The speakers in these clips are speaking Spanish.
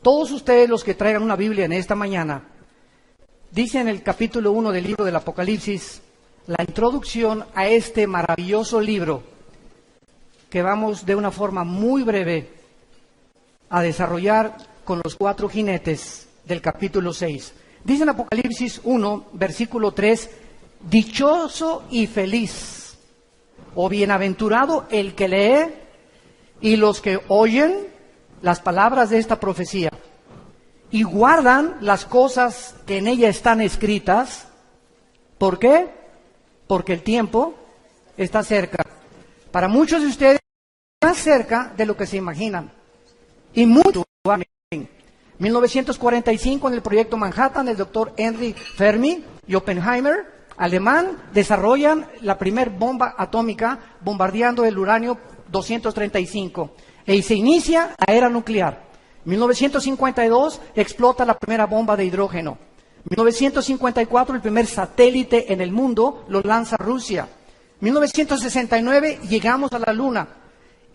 Todos ustedes los que traigan una Biblia en esta mañana, dice en el capítulo 1 del libro del Apocalipsis, la introducción a este maravilloso libro, que vamos de una forma muy breve a desarrollar con los 4 jinetes del capítulo 6. Dice en Apocalipsis 1, versículo 3, dichoso y feliz, o bienaventurado el que lee y los que oyen las palabras de esta profecía y guardan las cosas que en ella están escritas. ¿Por qué? Porque el tiempo está cerca. Para muchos de ustedes, más cerca de lo que se imaginan. Y mucho. 1945, en el proyecto Manhattan, el doctor Henry Fermi y Oppenheimer, alemán, desarrollan la primer bomba atómica bombardeando el uranio 235. Y se inicia la era nuclear. 1952 explota la primera bomba de hidrógeno. 1954 el primer satélite en el mundo lo lanza Rusia. 1969 llegamos a la Luna.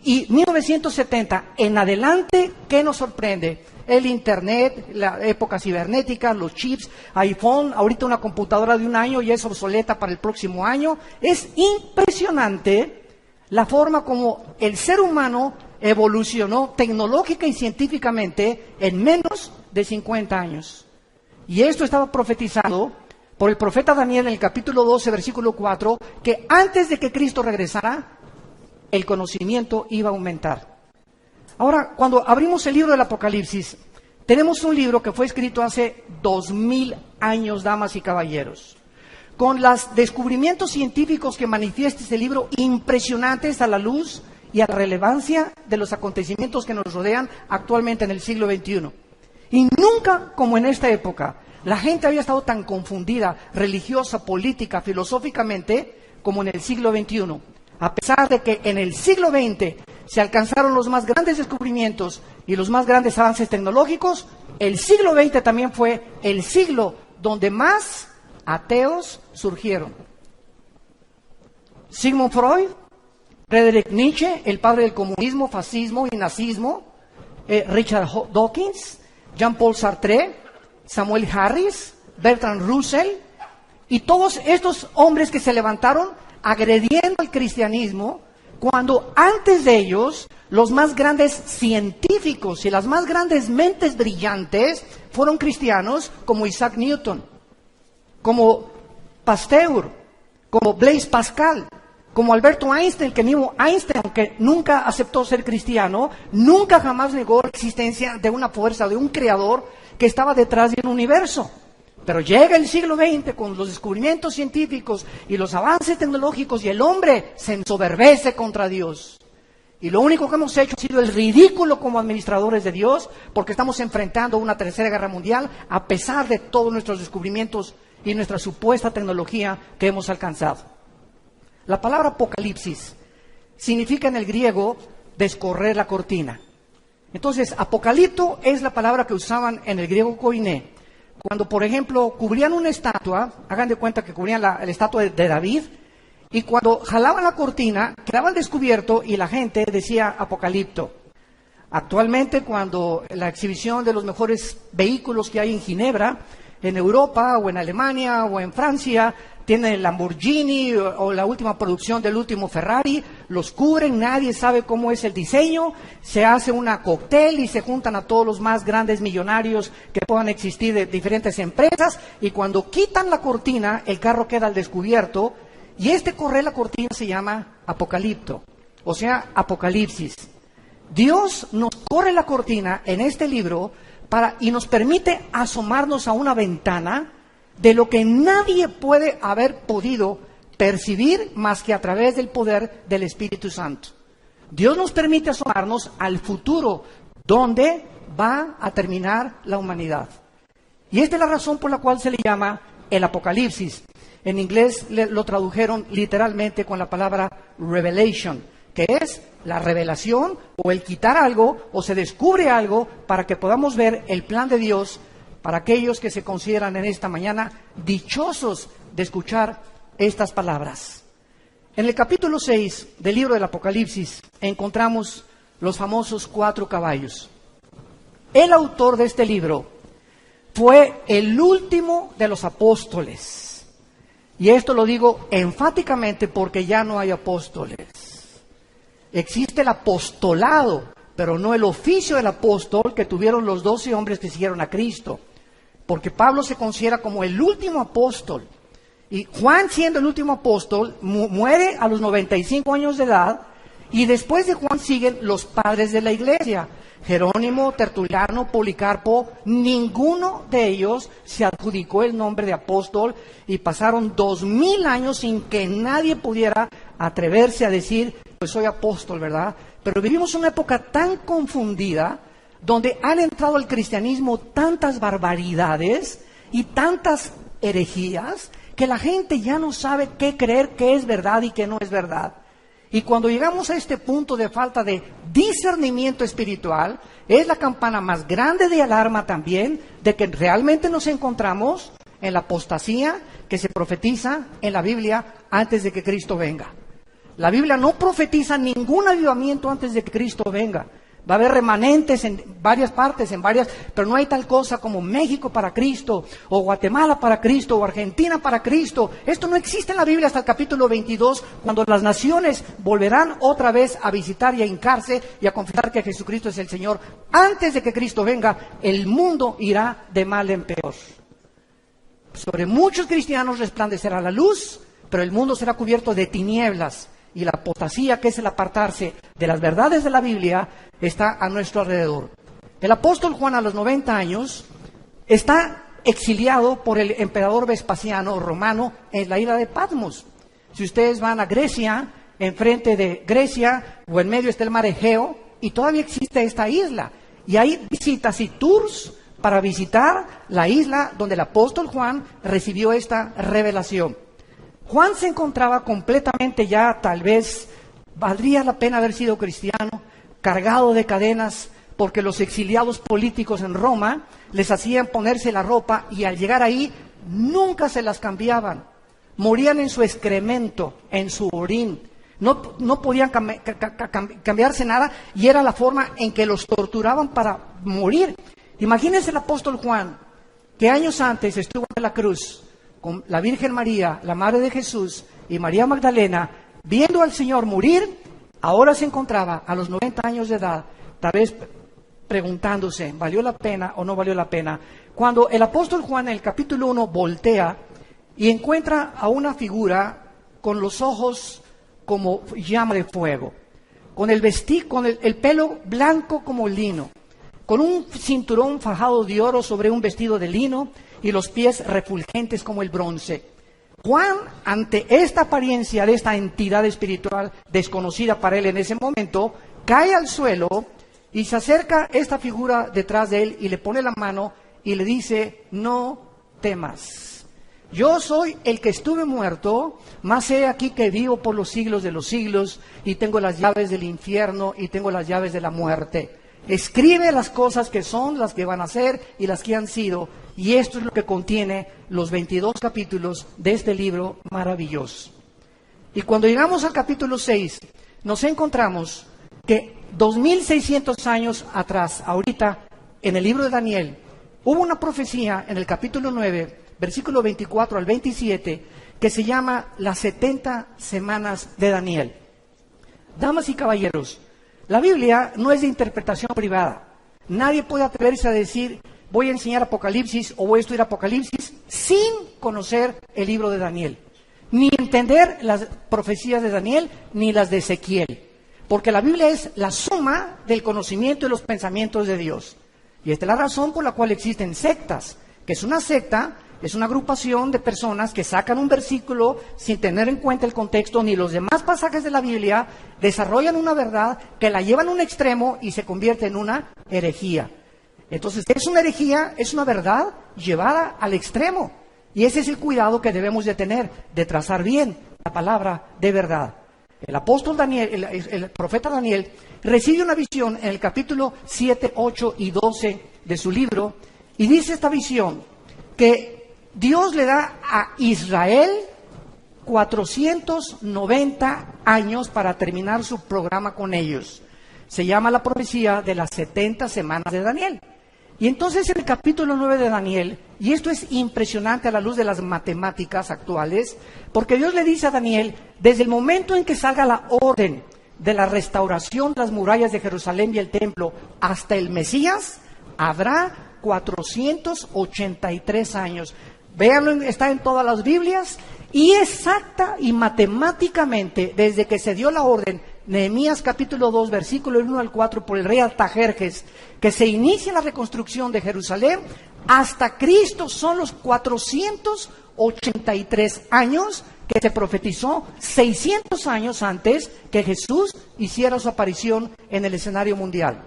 Y 1970 en adelante, ¿qué nos sorprende? El Internet, la época cibernética, los chips, iPhone, ahorita una computadora de un año ya es obsoleta para el próximo año. Es impresionante la forma como el ser humano evolucionó tecnológica y científicamente en menos de 50 años. Y esto estaba profetizado por el profeta Daniel en el capítulo 12, versículo 4, que antes de que Cristo regresara, el conocimiento iba a aumentar. Ahora, cuando abrimos el libro del Apocalipsis, tenemos un libro que fue escrito hace 2000 años, damas y caballeros, con los descubrimientos científicos que manifiesta este libro impresionantes a la luz y a la relevancia de los acontecimientos que nos rodean actualmente en el siglo XXI. Y nunca como en esta época, la gente había estado tan confundida, religiosa, política, filosóficamente, como en el siglo XXI. A pesar de que en el siglo XX se alcanzaron los más grandes descubrimientos y los más grandes avances tecnológicos, el siglo XX también fue el siglo donde más ateos surgieron. Sigmund Freud, Friedrich Nietzsche, el padre del comunismo, fascismo y nazismo, Richard Dawkins, Jean-Paul Sartre, Samuel Harris, Bertrand Russell, y todos estos hombres que se levantaron agrediendo al cristianismo, cuando antes de ellos los más grandes científicos y las más grandes mentes brillantes fueron cristianos, como Isaac Newton, como Pasteur, como Blaise Pascal, como Alberto Einstein, que mismo Einstein, aunque nunca aceptó ser cristiano, nunca jamás negó la existencia de una fuerza, de un creador que estaba detrás del universo. Pero llega el siglo XX con los descubrimientos científicos y los avances tecnológicos y el hombre se ensoberbece contra Dios. Y lo único que hemos hecho ha sido el ridículo como administradores de Dios, porque estamos enfrentando una tercera guerra mundial a pesar de todos nuestros descubrimientos y nuestra supuesta tecnología que hemos alcanzado. La palabra apocalipsis significa en el griego descorrer la cortina. Entonces, apocalipto es la palabra que usaban en el griego koiné. Cuando, por ejemplo, cubrían una estatua, hagan de cuenta que cubrían la estatua de David, y cuando jalaban la cortina, quedaba al descubierto y la gente decía apocalipto. Actualmente, cuando la exhibición de los mejores vehículos que hay en Ginebra, en Europa o en Alemania o en Francia, tienen el Lamborghini o la última producción del último Ferrari, los cubren, nadie sabe cómo es el diseño, se hace una cóctel y se juntan a todos los más grandes millonarios que puedan existir de diferentes empresas, y cuando quitan la cortina, el carro queda al descubierto, y correr la cortina se llama apocalipto, o sea, apocalipsis. Dios nos corre la cortina en este libro y nos permite asomarnos a una ventana de lo que nadie puede haber podido percibir más que a través del poder del Espíritu Santo. Dios nos permite asomarnos al futuro, donde va a terminar la humanidad. Y esta es la razón por la cual se le llama el Apocalipsis. En inglés lo tradujeron literalmente con la palabra revelation, que es la revelación o el quitar algo o se descubre algo para que podamos ver el plan de Dios para aquellos que se consideran en esta mañana dichosos de escuchar estas palabras. En el capítulo 6 del libro del Apocalipsis encontramos los famosos 4 caballos. el autor de este libro, fue el último de los apóstoles. Y esto lo digo enfáticamente porque ya no hay apóstoles. Existe el apostolado, pero no el oficio del apóstol que tuvieron los 12 hombres que siguieron a Cristo. Porque Pablo se considera como el último apóstol. Y Juan, siendo el último apóstol, muere a los 95 años de edad. Y después de Juan siguen los padres de la iglesia. Jerónimo, Tertuliano, Policarpo, ninguno de ellos se adjudicó el nombre de apóstol y pasaron 2000 años sin que nadie pudiera atreverse a decir, pues soy apóstol, ¿verdad? Pero vivimos una época tan confundida, donde han entrado al cristianismo tantas barbaridades y tantas herejías, que la gente ya no sabe qué creer, qué es verdad y qué no es verdad. Y cuando llegamos a este punto de falta de discernimiento espiritual, es la campana más grande de alarma también de que realmente nos encontramos en la apostasía que se profetiza en la Biblia antes de que Cristo venga. La Biblia no profetiza ningún avivamiento antes de que Cristo venga. Va a haber remanentes en varias partes, pero no hay tal cosa como México para Cristo, o Guatemala para Cristo, o Argentina para Cristo. Esto no existe en la Biblia hasta el capítulo 22, cuando las naciones volverán otra vez a visitar y a hincarse y a confesar que Jesucristo es el Señor. Antes de que Cristo venga, el mundo irá de mal en peor. Sobre muchos cristianos resplandecerá la luz, pero el mundo será cubierto de tinieblas. Y la apostasía, que es el apartarse de las verdades de la Biblia, está a nuestro alrededor. El apóstol Juan, a los 90 años, está exiliado por el emperador Vespasiano romano en la isla de Patmos. Si ustedes van a Grecia, enfrente de Grecia o en medio está el mar Egeo, y todavía existe esta isla. Y hay visitas y tours para visitar la isla donde el apóstol Juan recibió esta revelación. Juan se encontraba completamente ya, tal vez valdría la pena haber sido cristiano, cargado de cadenas, porque los exiliados políticos en Roma les hacían ponerse la ropa y al llegar ahí nunca se las cambiaban. Morían en su excremento, en su orín. No podían cambiarse nada y era la forma en que los torturaban para morir. Imagínense el apóstol Juan, que años antes estuvo en la cruz con la Virgen María, la Madre de Jesús y María Magdalena, viendo al Señor morir, ahora se encontraba a los 90 años de edad, tal vez preguntándose, ¿valió la pena o no valió la pena? Cuando el apóstol Juan en el capítulo 1 voltea y encuentra a una figura con los ojos como llama de fuego, con el pelo blanco como lino, con un cinturón fajado de oro sobre un vestido de lino, y los pies refulgentes como el bronce. Juan, ante esta apariencia de esta entidad espiritual desconocida para él en ese momento, cae al suelo y se acerca esta figura detrás de él y le pone la mano y le dice, no temas. Yo soy el que estuve muerto, mas he aquí que vivo por los siglos de los siglos y tengo las llaves del infierno y tengo las llaves de la muerte. Escribe las cosas que son, las que van a ser y las que han sido. Y esto es lo que contiene los 22 capítulos de este libro maravilloso. Y cuando llegamos al capítulo 6, nos encontramos que 2600 años atrás, ahorita, en el libro de Daniel, hubo una profecía en el capítulo 9, versículo 24 al 27, que se llama las 70 semanas de Daniel. Damas y caballeros, la Biblia no es de interpretación privada. Nadie puede atreverse a decir, voy a enseñar Apocalipsis o voy a estudiar Apocalipsis sin conocer el libro de Daniel. Ni entender las profecías de Daniel ni las de Ezequiel. Porque la Biblia es la suma del conocimiento y los pensamientos de Dios. Y esta es la razón por la cual existen sectas. Que es una secta, es una agrupación de personas que sacan un versículo sin tener en cuenta el contexto ni los demás pasajes de la Biblia, desarrollan una verdad que la llevan a un extremo y se convierte en una herejía. Entonces, es una herejía, es una verdad llevada al extremo. Y ese es el cuidado que debemos de tener, de trazar bien la palabra de verdad. El apóstol Daniel, el profeta Daniel, recibe una visión en el capítulo 7, 8 y 12 de su libro, y dice esta visión que Dios le da a Israel 490 años para terminar su programa con ellos. Se llama la profecía de las 70 semanas de Daniel. Y entonces en el capítulo 9 de Daniel, y esto es impresionante a la luz de las matemáticas actuales, porque Dios le dice a Daniel, desde el momento en que salga la orden de la restauración de las murallas de Jerusalén y el templo hasta el Mesías, habrá 483 años. Véanlo, está en todas las Biblias, y exacta y matemáticamente, desde que se dio la orden, Nehemías capítulo 2, versículo 1 al 4, por el rey Artajerjes, que se inicia la reconstrucción de Jerusalén, hasta Cristo son los 483 años que se profetizó 600 años antes que Jesús hiciera su aparición en el escenario mundial.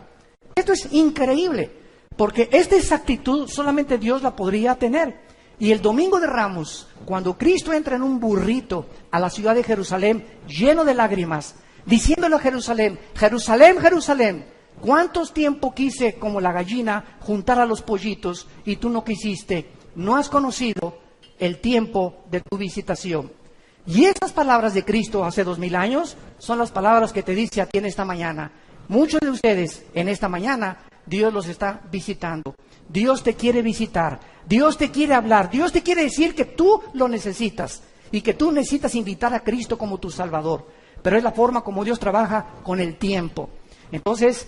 Esto es increíble, porque esta exactitud solamente Dios la podría tener. Y el domingo de Ramos, cuando Cristo entra en un burrito a la ciudad de Jerusalén, lleno de lágrimas, diciéndole a Jerusalén, Jerusalén, Jerusalén, ¿cuántos tiempo quise como la gallina juntar a los pollitos y tú no quisiste? No has conocido el tiempo de tu visitación. Y esas palabras de Cristo hace 2000 años son las palabras que te dice a ti en esta mañana. Muchos de ustedes en esta mañana, Dios los está visitando. Dios te quiere visitar. Dios te quiere hablar. Dios te quiere decir que tú lo necesitas y que tú necesitas invitar a Cristo como tu Salvador. Pero es la forma como Dios trabaja con el tiempo. Entonces,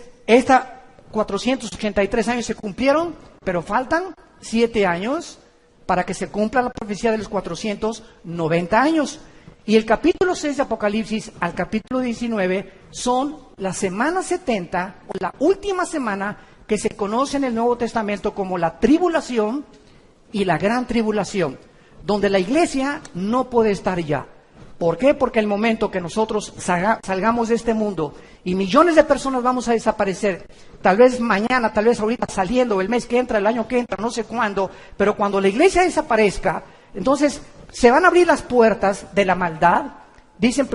483 años se cumplieron, pero faltan 7 años para que se cumpla la profecía de los 490 años. Y el capítulo 6 de Apocalipsis al capítulo 19 son la semana 70, o la última semana que se conoce en el Nuevo Testamento como la tribulación y la gran tribulación, donde la iglesia no puede estar ya. ¿Por qué? Porque el momento que nosotros salgamos de este mundo y millones de personas vamos a desaparecer, tal vez mañana, tal vez ahorita saliendo, el mes que entra, el año que entra, no sé cuándo, pero cuando la iglesia desaparezca, entonces se van a abrir las puertas de la maldad. Dice en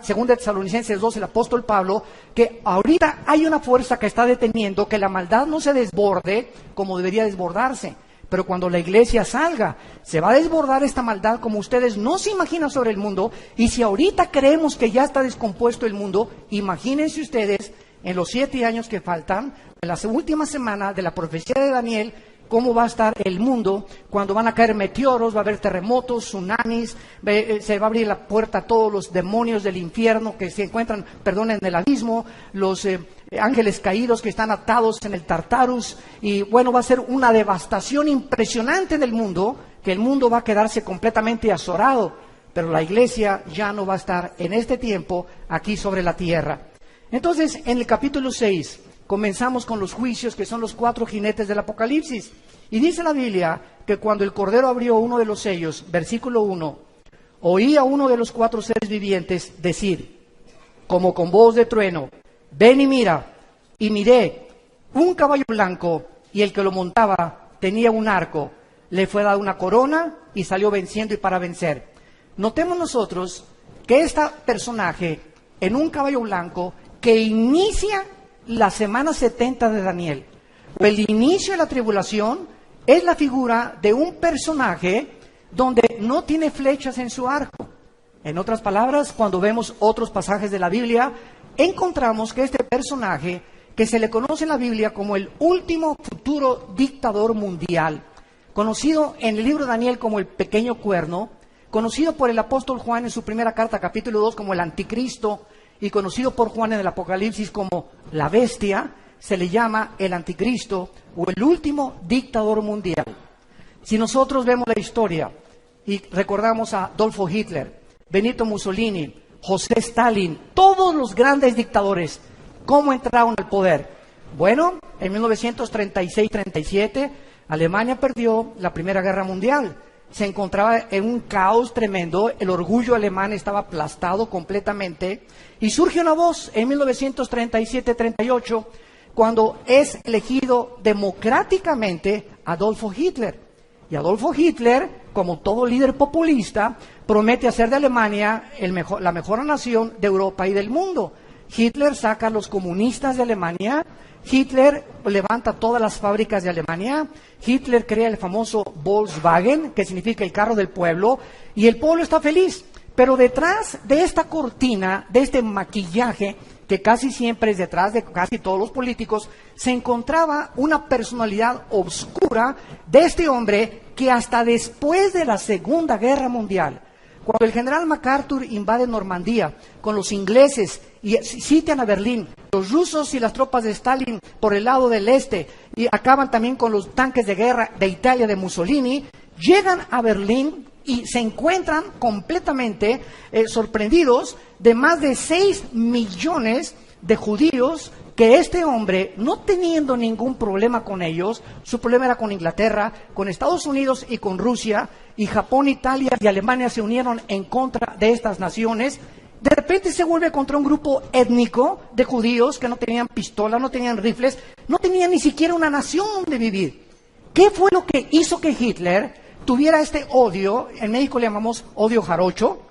segunda Tesalonicenses 2 el apóstol Pablo que ahorita hay una fuerza que está deteniendo que la maldad no se desborde como debería desbordarse. Pero cuando la iglesia salga, se va a desbordar esta maldad como ustedes no se imaginan sobre el mundo. Y si ahorita creemos que ya está descompuesto el mundo, imagínense ustedes en los 7 años que faltan, en la última semana de la profecía de Daniel, cómo va a estar el mundo cuando van a caer meteoros, va a haber terremotos, tsunamis, se va a abrir la puerta a todos los demonios del infierno que se encuentran, en el abismo, los ángeles caídos que están atados en el Tartarus, y bueno, va a ser una devastación impresionante en el mundo, que el mundo va a quedarse completamente azorado, pero la iglesia ya no va a estar en este tiempo aquí sobre la tierra. Entonces, en el capítulo 6, comenzamos con los juicios, que son los 4 jinetes del Apocalipsis. Y dice la Biblia que cuando el Cordero abrió uno de los sellos, versículo 1, oí a uno de los 4 seres vivientes decir, como con voz de trueno, ven y mira. Y miré un caballo blanco, y el que lo montaba tenía un arco. Le fue dada una corona y salió venciendo y para vencer. Notemos nosotros que este personaje en un caballo blanco que inicia la semana 70 de Daniel, o el inicio de la tribulación, es la figura de un personaje donde no tiene flechas en su arco. En otras palabras, cuando vemos otros pasajes de la Biblia, encontramos que este personaje, que se le conoce en la Biblia como el último futuro dictador mundial, conocido en el libro de Daniel como el pequeño cuerno, conocido por el apóstol Juan en su primera carta, capítulo 2, como el anticristo, y conocido por Juan en el Apocalipsis como la bestia, se le llama el anticristo o el último dictador mundial. Si nosotros vemos la historia y recordamos a Adolfo Hitler, Benito Mussolini, José Stalin, todos los grandes dictadores, ¿cómo entraron al poder? Bueno, en 1936-37, Alemania perdió la Primera Guerra Mundial. Se encontraba en un caos tremendo, el orgullo alemán estaba aplastado completamente, y surge una voz en 1937-38, cuando es elegido democráticamente Adolfo Hitler. Y Adolfo Hitler, como todo líder populista, promete hacer de Alemania la mejor nación de Europa y del mundo. Hitler saca a los comunistas de Alemania, Hitler levanta todas las fábricas de Alemania, Hitler crea el famoso Volkswagen, que significa el carro del pueblo, y el pueblo está feliz. Pero detrás de esta cortina, de este maquillaje, que casi siempre es detrás de casi todos los políticos, se encontraba una personalidad oscura de este hombre que hasta después de la Segunda Guerra Mundial, cuando el general MacArthur invade Normandía con los ingleses y sitian a Berlín, los rusos y las tropas de Stalin por el lado del este y acaban también con los tanques de guerra de Italia de Mussolini, llegan a Berlín y se encuentran completamente sorprendidos de más de 6 millones de judíos que este hombre, no teniendo ningún problema con ellos, su problema era con Inglaterra, con Estados Unidos y con Rusia, y Japón, Italia y Alemania se unieron en contra de estas naciones. De repente se vuelve contra un grupo étnico de judíos que no tenían pistola, no tenían rifles, no tenían ni siquiera una nación donde vivir. ¿Qué fue lo que hizo que Hitler tuviera este odio, en México le llamamos odio jarocho,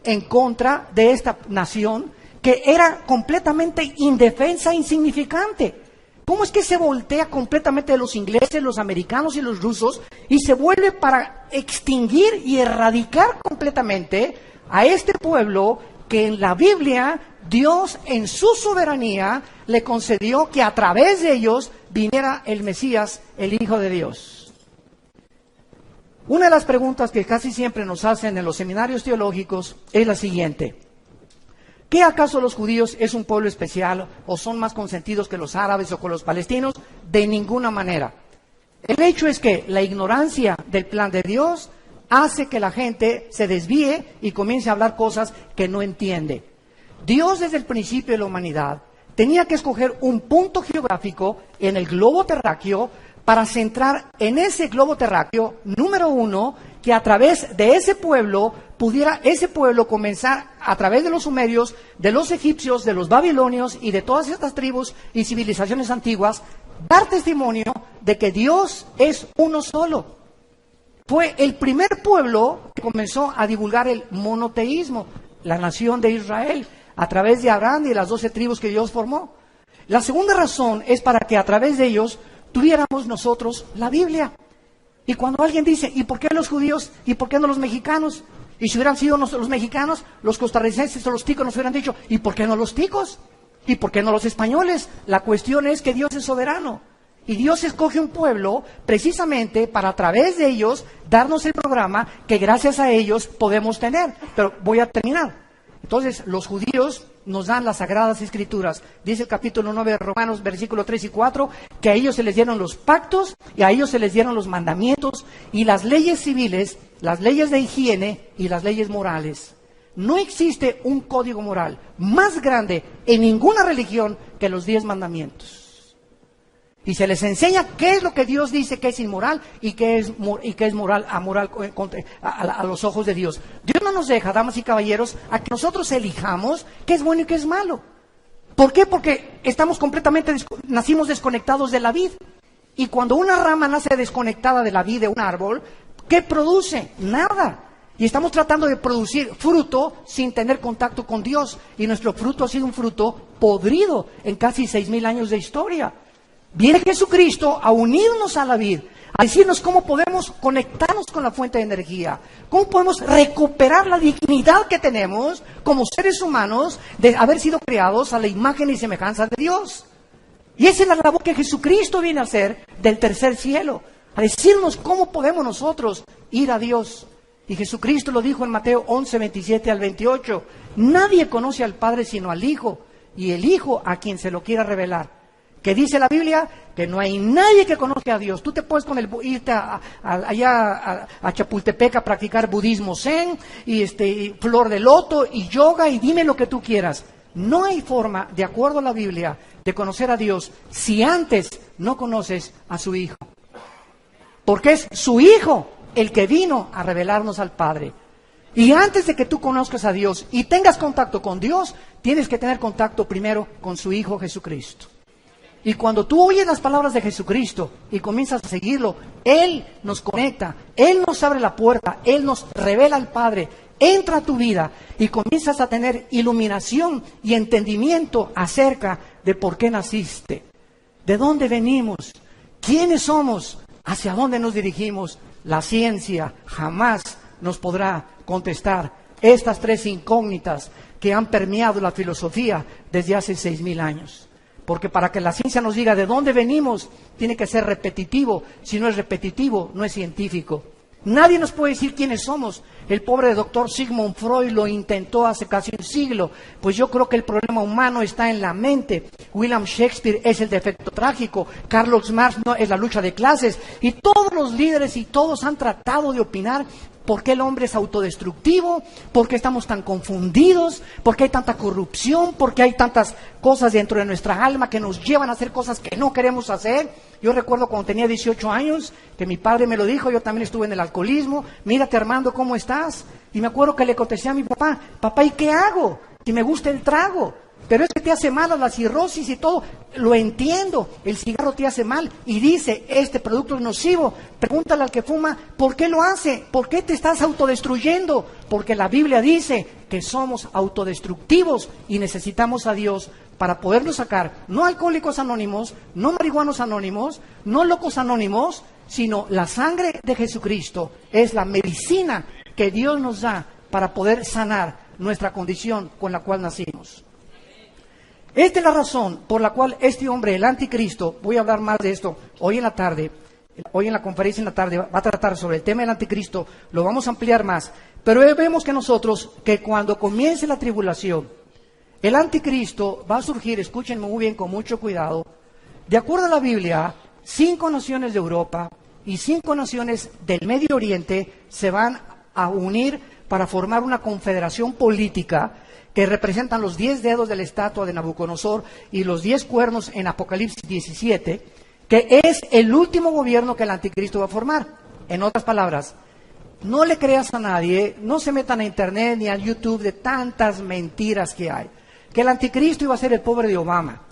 en contra de esta nación que era completamente indefensa e insignificante? ¿Cómo es que se voltea completamente de los ingleses, los americanos y los rusos y se vuelve para extinguir y erradicar completamente a este pueblo que en la Biblia Dios en su soberanía le concedió que a través de ellos viniera el Mesías, el Hijo de Dios? Una de las preguntas que casi siempre nos hacen en los seminarios teológicos es la siguiente: ¿qué acaso los judíos es un pueblo especial o son más consentidos que los árabes o con los palestinos? De ninguna manera. El hecho es que la ignorancia del plan de Dios hace que la gente se desvíe y comience a hablar cosas que no entiende. Dios desde el principio de la humanidad tenía que escoger un punto geográfico en el globo terráqueo para centrar en ese globo terráqueo, número uno, que a través de ese pueblo pudiera ese pueblo comenzar a través de los sumerios, de los egipcios, de los babilonios y de todas estas tribus y civilizaciones antiguas, dar testimonio de que Dios es uno solo. Fue el primer pueblo que comenzó a divulgar el monoteísmo, la nación de Israel, a través de Abraham y de las 12 tribus que Dios formó. La segunda razón es para que a través de ellos tuviéramos nosotros la Biblia. Y cuando alguien dice, ¿y por qué los judíos? ¿Y por qué no los mexicanos? Y si hubieran sido los mexicanos, los costarricenses o los ticos nos hubieran dicho, ¿y por qué no los ticos? ¿Y por qué no los españoles? La cuestión es que Dios es soberano. Y Dios escoge un pueblo precisamente para a través de ellos darnos el programa que gracias a ellos podemos tener. Pero voy a terminar. Entonces, los judíos nos dan las Sagradas Escrituras. Dice el capítulo 9 de Romanos, versículos 3 y 4, que a ellos se les dieron los pactos y a ellos se les dieron los mandamientos y las leyes civiles, las leyes de higiene y las leyes morales. No existe un código moral más grande en ninguna religión que los 10 mandamientos. Y se les enseña qué es lo que Dios dice que es inmoral y qué es moral, amoral a los ojos de Dios. Dios no nos deja, damas y caballeros, a que nosotros elijamos qué es bueno y qué es malo. ¿Por qué? Porque nacimos desconectados de la vid. Y cuando una rama nace desconectada de la vid de un árbol, ¿qué produce? Nada. Y estamos tratando de producir fruto sin tener contacto con Dios. Y nuestro fruto ha sido un fruto podrido en casi 6,000 años de historia. Viene Jesucristo a unirnos a la vid, a decirnos cómo podemos conectarnos con la fuente de energía, cómo podemos recuperar la dignidad que tenemos como seres humanos de haber sido creados a la imagen y semejanza de Dios. Y esa es la labor que Jesucristo viene a hacer del tercer cielo, a decirnos cómo podemos nosotros ir a Dios. Y Jesucristo lo dijo en Mateo 11, 27 al 28, nadie conoce al Padre sino al Hijo, y el Hijo a quien se lo quiera revelar. Que dice la Biblia que no hay nadie que conozca a Dios. Tú te puedes irte allá a Chapultepec a practicar budismo zen y flor de loto y yoga y dime lo que tú quieras. No hay forma, de acuerdo a la Biblia, de conocer a Dios si antes no conoces a su Hijo. Porque es su Hijo el que vino a revelarnos al Padre. Y antes de que tú conozcas a Dios y tengas contacto con Dios, tienes que tener contacto primero con su Hijo Jesucristo. Y cuando tú oyes las palabras de Jesucristo y comienzas a seguirlo, Él nos conecta, Él nos abre la puerta, Él nos revela al Padre, entra a tu vida y comienzas a tener iluminación y entendimiento acerca de por qué naciste, de dónde venimos, quiénes somos, hacia dónde nos dirigimos. La ciencia jamás nos podrá contestar estas 3 incógnitas que han permeado la filosofía desde hace 6,000 años. Porque para que la ciencia nos diga de dónde venimos, tiene que ser repetitivo. Si no es repetitivo, no es científico. Nadie nos puede decir quiénes somos. El pobre doctor Sigmund Freud lo intentó hace casi un siglo. Pues yo creo que el problema humano está en la mente. William Shakespeare es el defecto trágico. Karl Marx no, es la lucha de clases. Y todos los líderes y todos han tratado de opinar por qué el hombre es autodestructivo, por qué estamos tan confundidos, por qué hay tanta corrupción, por qué hay tantas cosas dentro de nuestra alma que nos llevan a hacer cosas que no queremos hacer. Yo recuerdo cuando tenía 18 años, que mi padre me lo dijo, yo también estuve en el alcoholismo, mírate Armando, ¿cómo estás? Y me acuerdo que le contesté a mi papá, papá, ¿y qué hago? Si me gusta el trago, pero es que te hace mal a la cirrosis y todo, lo entiendo, el cigarro te hace mal, y dice, este producto es nocivo, pregúntale al que fuma, ¿por qué lo hace? ¿Por qué te estás autodestruyendo? Porque la Biblia dice que somos autodestructivos y necesitamos a Dios para poderlo sacar, no alcohólicos anónimos, no marihuanos anónimos, no locos anónimos, sino la sangre de Jesucristo es la medicina que Dios nos da para poder sanar nuestra condición con la cual nacimos. Esta es la razón por la cual este hombre, el anticristo, voy a hablar más de esto hoy en la tarde, hoy en la conferencia en la tarde va a tratar sobre el tema del anticristo, lo vamos a ampliar más, pero vemos que nosotros, que cuando comience la tribulación, el anticristo va a surgir, escúchenme muy bien, con mucho cuidado. De acuerdo a la Biblia, 5 naciones de Europa y 5 naciones del Medio Oriente se van a unir para formar una confederación política que representan los 10 dedos de la estatua de Nabucodonosor y los 10 cuernos en Apocalipsis 17, que es el último gobierno que el anticristo va a formar. En otras palabras, no le creas a nadie, no se metan a internet ni a YouTube de tantas mentiras que hay. Que el anticristo iba a ser el pobre de Obama.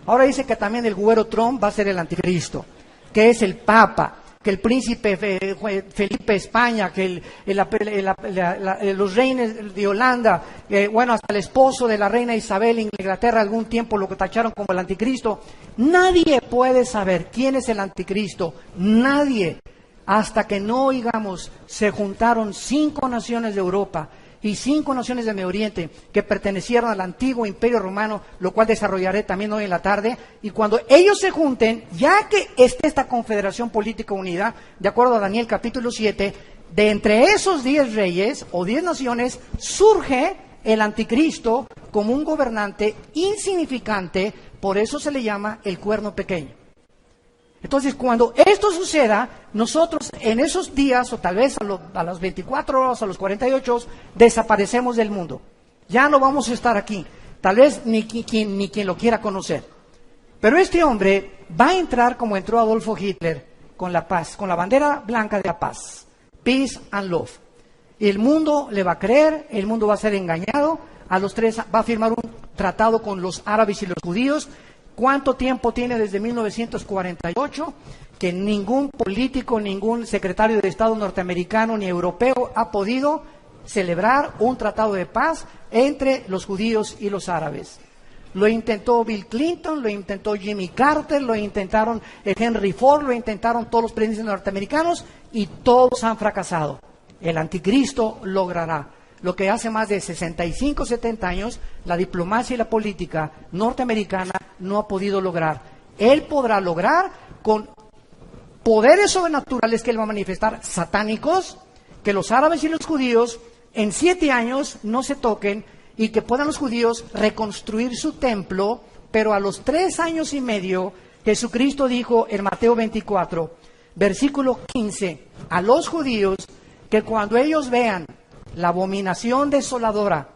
Ahora dice que también el güero Trump va a ser el anticristo, que es el Papa, que el príncipe Felipe de España, que los reyes de Holanda, bueno, hasta el esposo de la reina Isabel en Inglaterra algún tiempo lo que tacharon como el anticristo. Nadie puede saber quién es el anticristo, nadie, hasta que no oigamos, se juntaron 5 naciones de Europa y 5 naciones del Medio Oriente que pertenecieron al antiguo Imperio Romano, lo cual desarrollaré también hoy en la tarde, y cuando ellos se junten, ya que esté esta confederación política unida, de acuerdo a Daniel capítulo 7, de entre esos 10 reyes o 10 naciones, surge el anticristo como un gobernante insignificante, por eso se le llama el cuerno pequeño. Entonces, cuando esto suceda, nosotros en esos días, o tal vez a las 24 horas, a los 48, desaparecemos del mundo. Ya no vamos a estar aquí. Tal vez ni quien lo quiera conocer. Pero este hombre va a entrar como entró Adolfo Hitler, con la paz, con la bandera blanca de la paz. Peace and love. Y el mundo le va a creer, el mundo va a ser engañado. A los 3 va a firmar un tratado con los árabes y los judíos. ¿Cuánto tiempo tiene desde 1948 que ningún político, ningún secretario de Estado norteamericano ni europeo ha podido celebrar un tratado de paz entre los judíos y los árabes? Lo intentó Bill Clinton, lo intentó Jimmy Carter, lo intentaron Henry Ford, lo intentaron todos los presidentes norteamericanos y todos han fracasado. El anticristo logrará lo que hace más de 65, 70 años la diplomacia y la política norteamericana no ha podido lograr. Él podrá lograr con poderes sobrenaturales que él va a manifestar, satánicos, que los árabes y los judíos en 7 años no se toquen y que puedan los judíos reconstruir su templo, pero a los 3 años y medio, Jesucristo dijo en Mateo 24, versículo 15, a los judíos que cuando ellos vean la abominación desoladora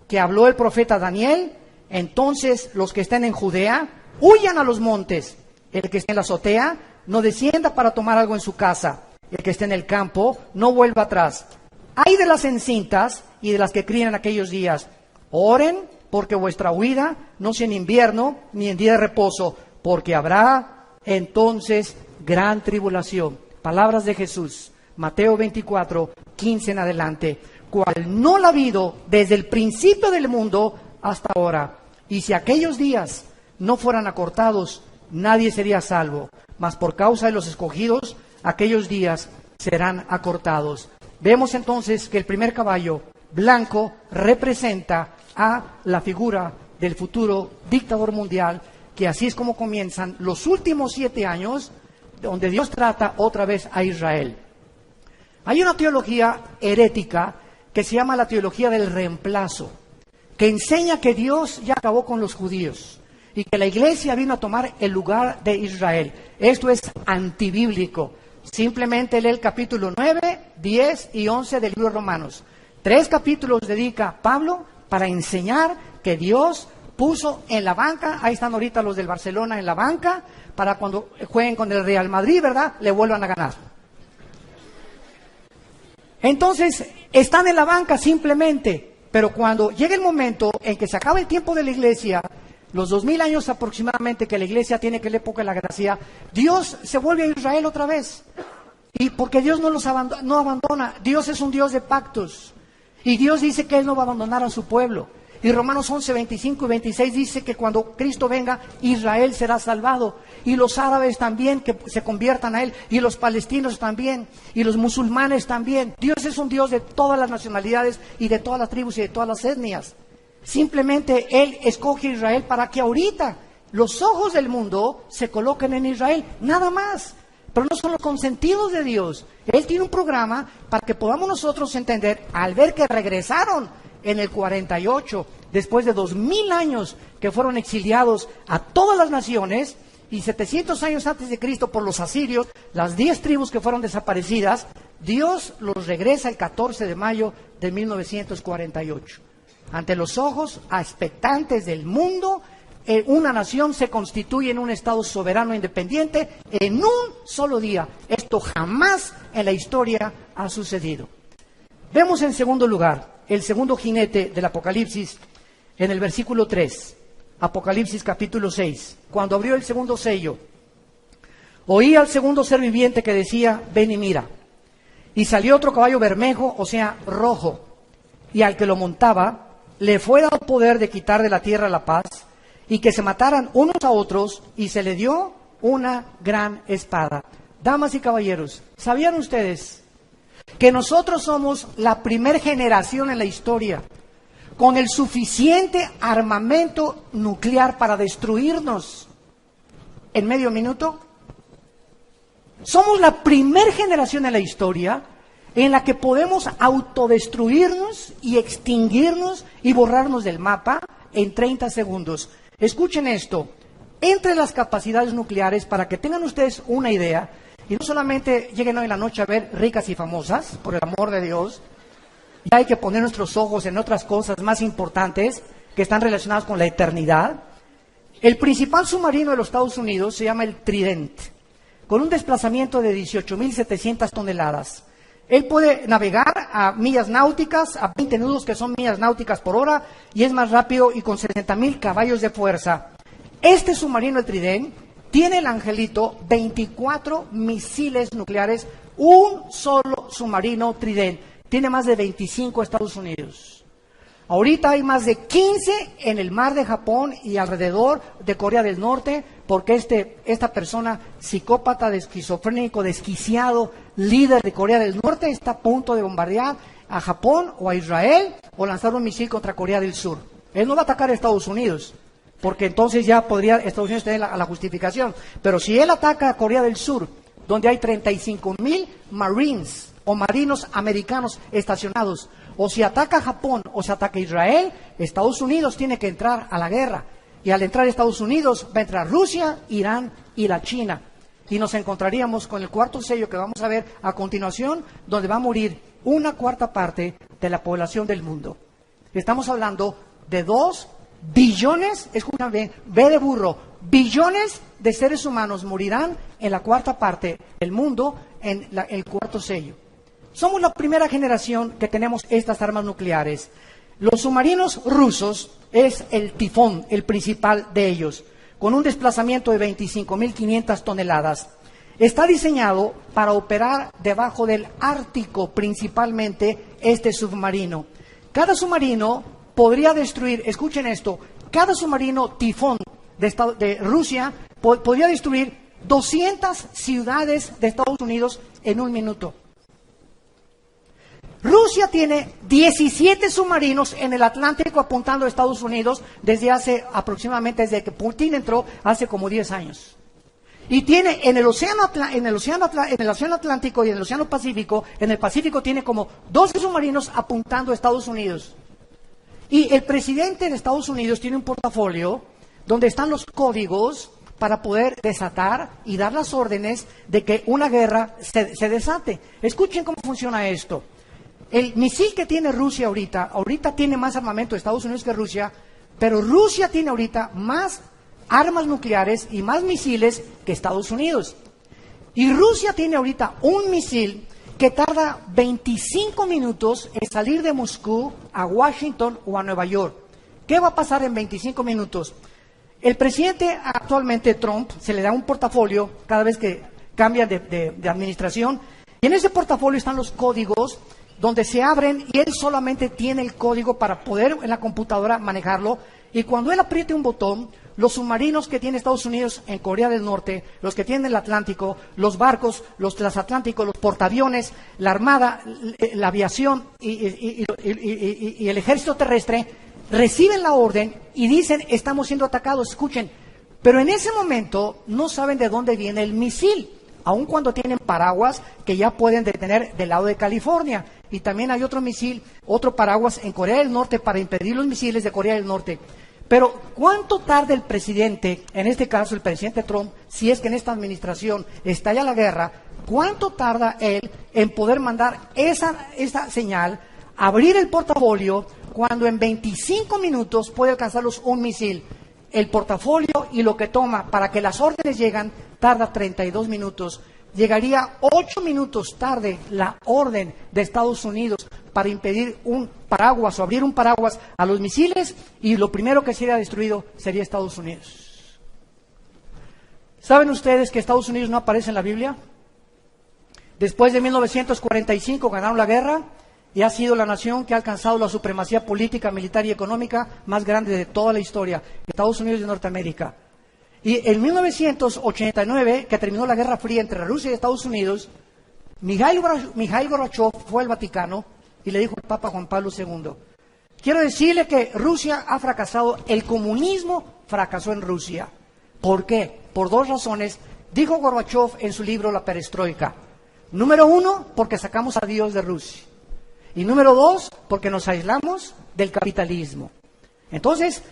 que habló el profeta Daniel, entonces los que estén en Judea huyan a los montes. El que esté en la azotea no descienda para tomar algo en su casa. El que esté en el campo no vuelva atrás. Ay de las encintas y de las que crían en aquellos días. Oren porque vuestra huida no sea en invierno ni en día de reposo, porque habrá entonces gran tribulación. Palabras de Jesús, Mateo 24, 15 en adelante. Cual no la ha habido desde el principio del mundo hasta ahora. Y si aquellos días no fueran acortados, nadie sería salvo. Mas por causa de los escogidos, aquellos días serán acortados. Vemos entonces que el primer caballo blanco representa a la figura del futuro dictador mundial, que así es como comienzan los últimos 7 años, donde Dios trata otra vez a Israel. Hay una teología herética que se llama la teología del reemplazo, que enseña que Dios ya acabó con los judíos y que la iglesia vino a tomar el lugar de Israel. Esto es antibíblico. Simplemente lee el capítulo 9, 10 y 11 del libro de Romanos. 3 capítulos dedica Pablo para enseñar que Dios puso en la banca, ahí están ahorita los del Barcelona en la banca, para cuando jueguen con el Real Madrid, ¿verdad?, le vuelvan a ganar. Entonces, están en la banca simplemente, pero cuando llega el momento en que se acaba el tiempo de la iglesia, los 2000 años aproximadamente que la iglesia tiene, que es la época de la gracia, Dios se vuelve a Israel otra vez. Y porque Dios no abandona, Dios es un Dios de pactos. Y Dios dice que Él no va a abandonar a su pueblo. Y Romanos 11, 25 y 26 dice que cuando Cristo venga, Israel será salvado. Y los árabes también, que se conviertan a Él. Y los palestinos también. Y los musulmanes también. Dios es un Dios de todas las nacionalidades y de todas las tribus y de todas las etnias. Simplemente Él escoge a Israel para que ahorita los ojos del mundo se coloquen en Israel. Nada más. Pero no son los consentidos de Dios. Él tiene un programa para que podamos nosotros entender, al ver que regresaron en el 48, después de 2000 años que fueron exiliados a todas las naciones, y 700 años antes de Cristo por los asirios, las 10 tribus que fueron desaparecidas, Dios los regresa el 14 de mayo de 1948. Ante los ojos expectantes del mundo, una nación se constituye en un estado soberano e independiente en un solo día. Esto jamás en la historia ha sucedido. Vemos en segundo lugar el segundo jinete del Apocalipsis en el versículo 3. Apocalipsis capítulo 6. Cuando abrió el segundo sello, oí al segundo ser viviente que decía: ven y mira. Y salió otro caballo bermejo, o sea, rojo, y al que lo montaba le fue dado poder de quitar de la tierra la paz, y que se mataran unos a otros, y se le dio una gran espada. Damas y caballeros, ¿sabían ustedes que nosotros somos la primer generación en la historia con el suficiente armamento nuclear para destruirnos en medio minuto? Somos la primer generación en la historia en la que podemos autodestruirnos y extinguirnos y borrarnos del mapa en 30 segundos. Escuchen esto, entre las capacidades nucleares, para que tengan ustedes una idea, y no solamente lleguen hoy en la noche a ver Ricas y Famosas, por el amor de Dios, ya hay que poner nuestros ojos en otras cosas más importantes que están relacionadas con la eternidad. El principal submarino de los Estados Unidos se llama el Trident, con un desplazamiento de 18.700 toneladas. Él puede navegar a millas náuticas, a 20 nudos que son millas náuticas por hora, y es más rápido y con 60.000 caballos de fuerza. Este submarino, el Trident, tiene el angelito 24 misiles nucleares, un solo submarino Trident. Tiene más de 25 Estados Unidos. Ahorita hay más de 15 en el mar de Japón y alrededor de Corea del Norte, porque esta persona psicópata, esquizofrénico, desquiciado, líder de Corea del Norte, está a punto de bombardear a Japón o a Israel o lanzar un misil contra Corea del Sur. Él no va a atacar a Estados Unidos, porque entonces ya podría Estados Unidos tener la justificación. Pero si él ataca a Corea del Sur, donde hay 35,000 Marines o marinos americanos estacionados, o si ataca a Japón o si ataca a Israel, Estados Unidos tiene que entrar a la guerra. Y al entrar Estados Unidos va a entrar Rusia, Irán y la China. Y nos encontraríamos con el cuarto sello que vamos a ver a continuación, donde va a morir 1/4 parte de la población del mundo. Estamos hablando de 2 billones, escúchame bien, B de burro, billones de seres humanos morirán en la 1/4 parte del mundo en el cuarto sello. Somos la primera generación que tenemos estas armas nucleares. Los submarinos rusos es el Tifón, el principal de ellos, con un desplazamiento de 25.500 toneladas. Está diseñado para operar debajo del Ártico, principalmente este submarino. Cada submarino podría destruir, escuchen esto, cada submarino Tifón de Rusia podría destruir 200 ciudades de Estados Unidos en un minuto. Rusia tiene 17 submarinos en el Atlántico apuntando a Estados Unidos desde hace aproximadamente, desde que Putin entró hace como 10 años. Y tiene en el océano Atlántico y en el océano Pacífico, en el Pacífico tiene como 12 submarinos apuntando a Estados Unidos. Y el presidente de Estados Unidos tiene un portafolio donde están los códigos para poder desatar y dar las órdenes de que una guerra se desate. Escuchen cómo funciona esto. El misil que tiene Rusia ahorita tiene más armamento de Estados Unidos que Rusia, pero Rusia tiene ahorita más armas nucleares y más misiles que Estados Unidos. Y Rusia tiene ahorita un misil que tarda 25 minutos en salir de Moscú a Washington o a Nueva York. ¿Qué va a pasar en 25 minutos? El presidente actualmente, Trump, se le da un portafolio cada vez que cambia de administración, y en ese portafolio están los códigos donde se abren y él solamente tiene el código para poder en la computadora manejarlo, y cuando él apriete un botón, los submarinos que tiene Estados Unidos en Corea del Norte, los que tienen el Atlántico, los barcos, los transatlánticos, los portaaviones, la armada, la aviación y el ejército terrestre, reciben la orden y dicen, estamos siendo atacados, escuchen, pero en ese momento no saben de dónde viene el misil, aun cuando tienen paraguas que ya pueden detener del lado de California. Y también hay otro misil, otro paraguas en Corea del Norte para impedir los misiles de Corea del Norte. Pero, ¿cuánto tarda el presidente, en este caso el presidente Trump, si es que en esta administración estalla la guerra, cuánto tarda él en poder mandar esa señal, abrir el portafolio, cuando en 25 minutos puede alcanzarlos un misil? El portafolio y lo que toma para que las órdenes lleguen tarda 32 minutos. Llegaría 8 minutos tarde la orden de Estados Unidos para impedir un paraguas o abrir un paraguas a los misiles, y lo primero que sería destruido sería Estados Unidos. ¿Saben ustedes que Estados Unidos no aparece en la Biblia? Después de 1945 ganaron la guerra y ha sido la nación que ha alcanzado la supremacía política, militar y económica más grande de toda la historia, Estados Unidos de Norteamérica. Y en 1989, que terminó la Guerra Fría entre Rusia y Estados Unidos, Mikhail Gorbachev fue al Vaticano y le dijo al Papa Juan Pablo II, quiero decirle que Rusia ha fracasado, el comunismo fracasó en Rusia. ¿Por qué? Por dos razones, dijo Gorbachev en su libro La Perestroika. Número uno, porque sacamos a Dios de Rusia. Y número dos, porque nos aislamos del capitalismo. Entonces,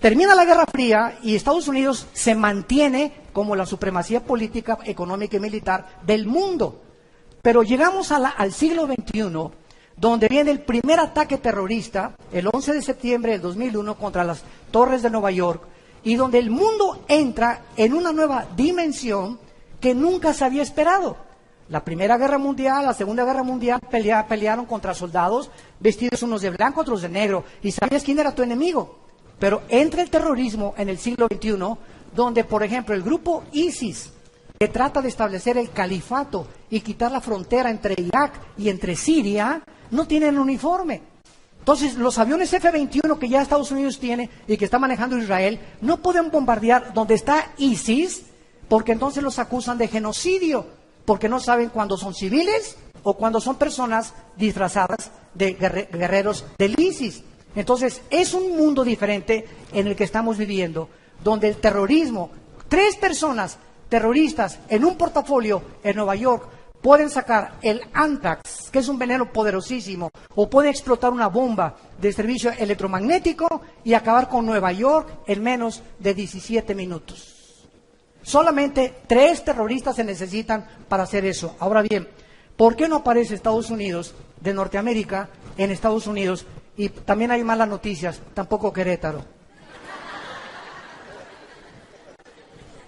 termina la Guerra Fría y Estados Unidos se mantiene como la supremacía política, económica y militar del mundo. Pero llegamos al siglo XXI, donde viene el primer ataque terrorista, el 11 de septiembre del 2001, contra las torres de Nueva York, y donde el mundo entra en una nueva dimensión que nunca se había esperado. La Primera Guerra Mundial, la Segunda Guerra Mundial pelearon contra soldados vestidos unos de blanco, otros de negro, y sabías quién era tu enemigo. Pero entra el terrorismo en el siglo XXI, donde, por ejemplo, el grupo ISIS, que trata de establecer el califato y quitar la frontera entre Irak y entre Siria, no tienen uniforme. Entonces, los aviones F-21 que ya Estados Unidos tiene y que está manejando Israel, no pueden bombardear donde está ISIS, porque entonces los acusan de genocidio, porque no saben cuándo son civiles o cuándo son personas disfrazadas de guerreros del ISIS. Entonces, es un mundo diferente en el que estamos viviendo, donde el terrorismo, 3 personas terroristas en un portafolio en Nueva York pueden sacar el Anthrax, que es un veneno poderosísimo, o pueden explotar una bomba de servicio electromagnético y acabar con Nueva York en menos de 17 minutos. Solamente 3 terroristas se necesitan para hacer eso. Ahora bien, ¿por qué no aparece Estados Unidos de Norteamérica en Estados Unidos? Y también hay malas noticias, tampoco Querétaro.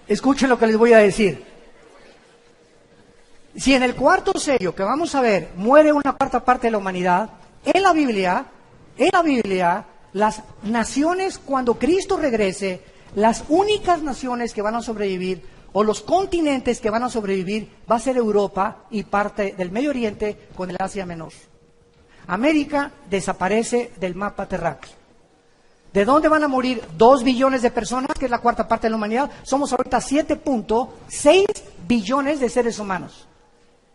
Escuchen lo que les voy a decir. Si en el cuarto sello que vamos a ver muere una cuarta parte de la humanidad, en la Biblia, las naciones, cuando Cristo regrese, las únicas naciones que van a sobrevivir, o los continentes que van a sobrevivir, va a ser Europa y parte del Medio Oriente con el Asia Menor. América desaparece del mapa terráqueo. ¿De dónde van a morir 2 billones de personas, que es la cuarta parte de la humanidad? Somos ahorita 7.6 billones de seres humanos.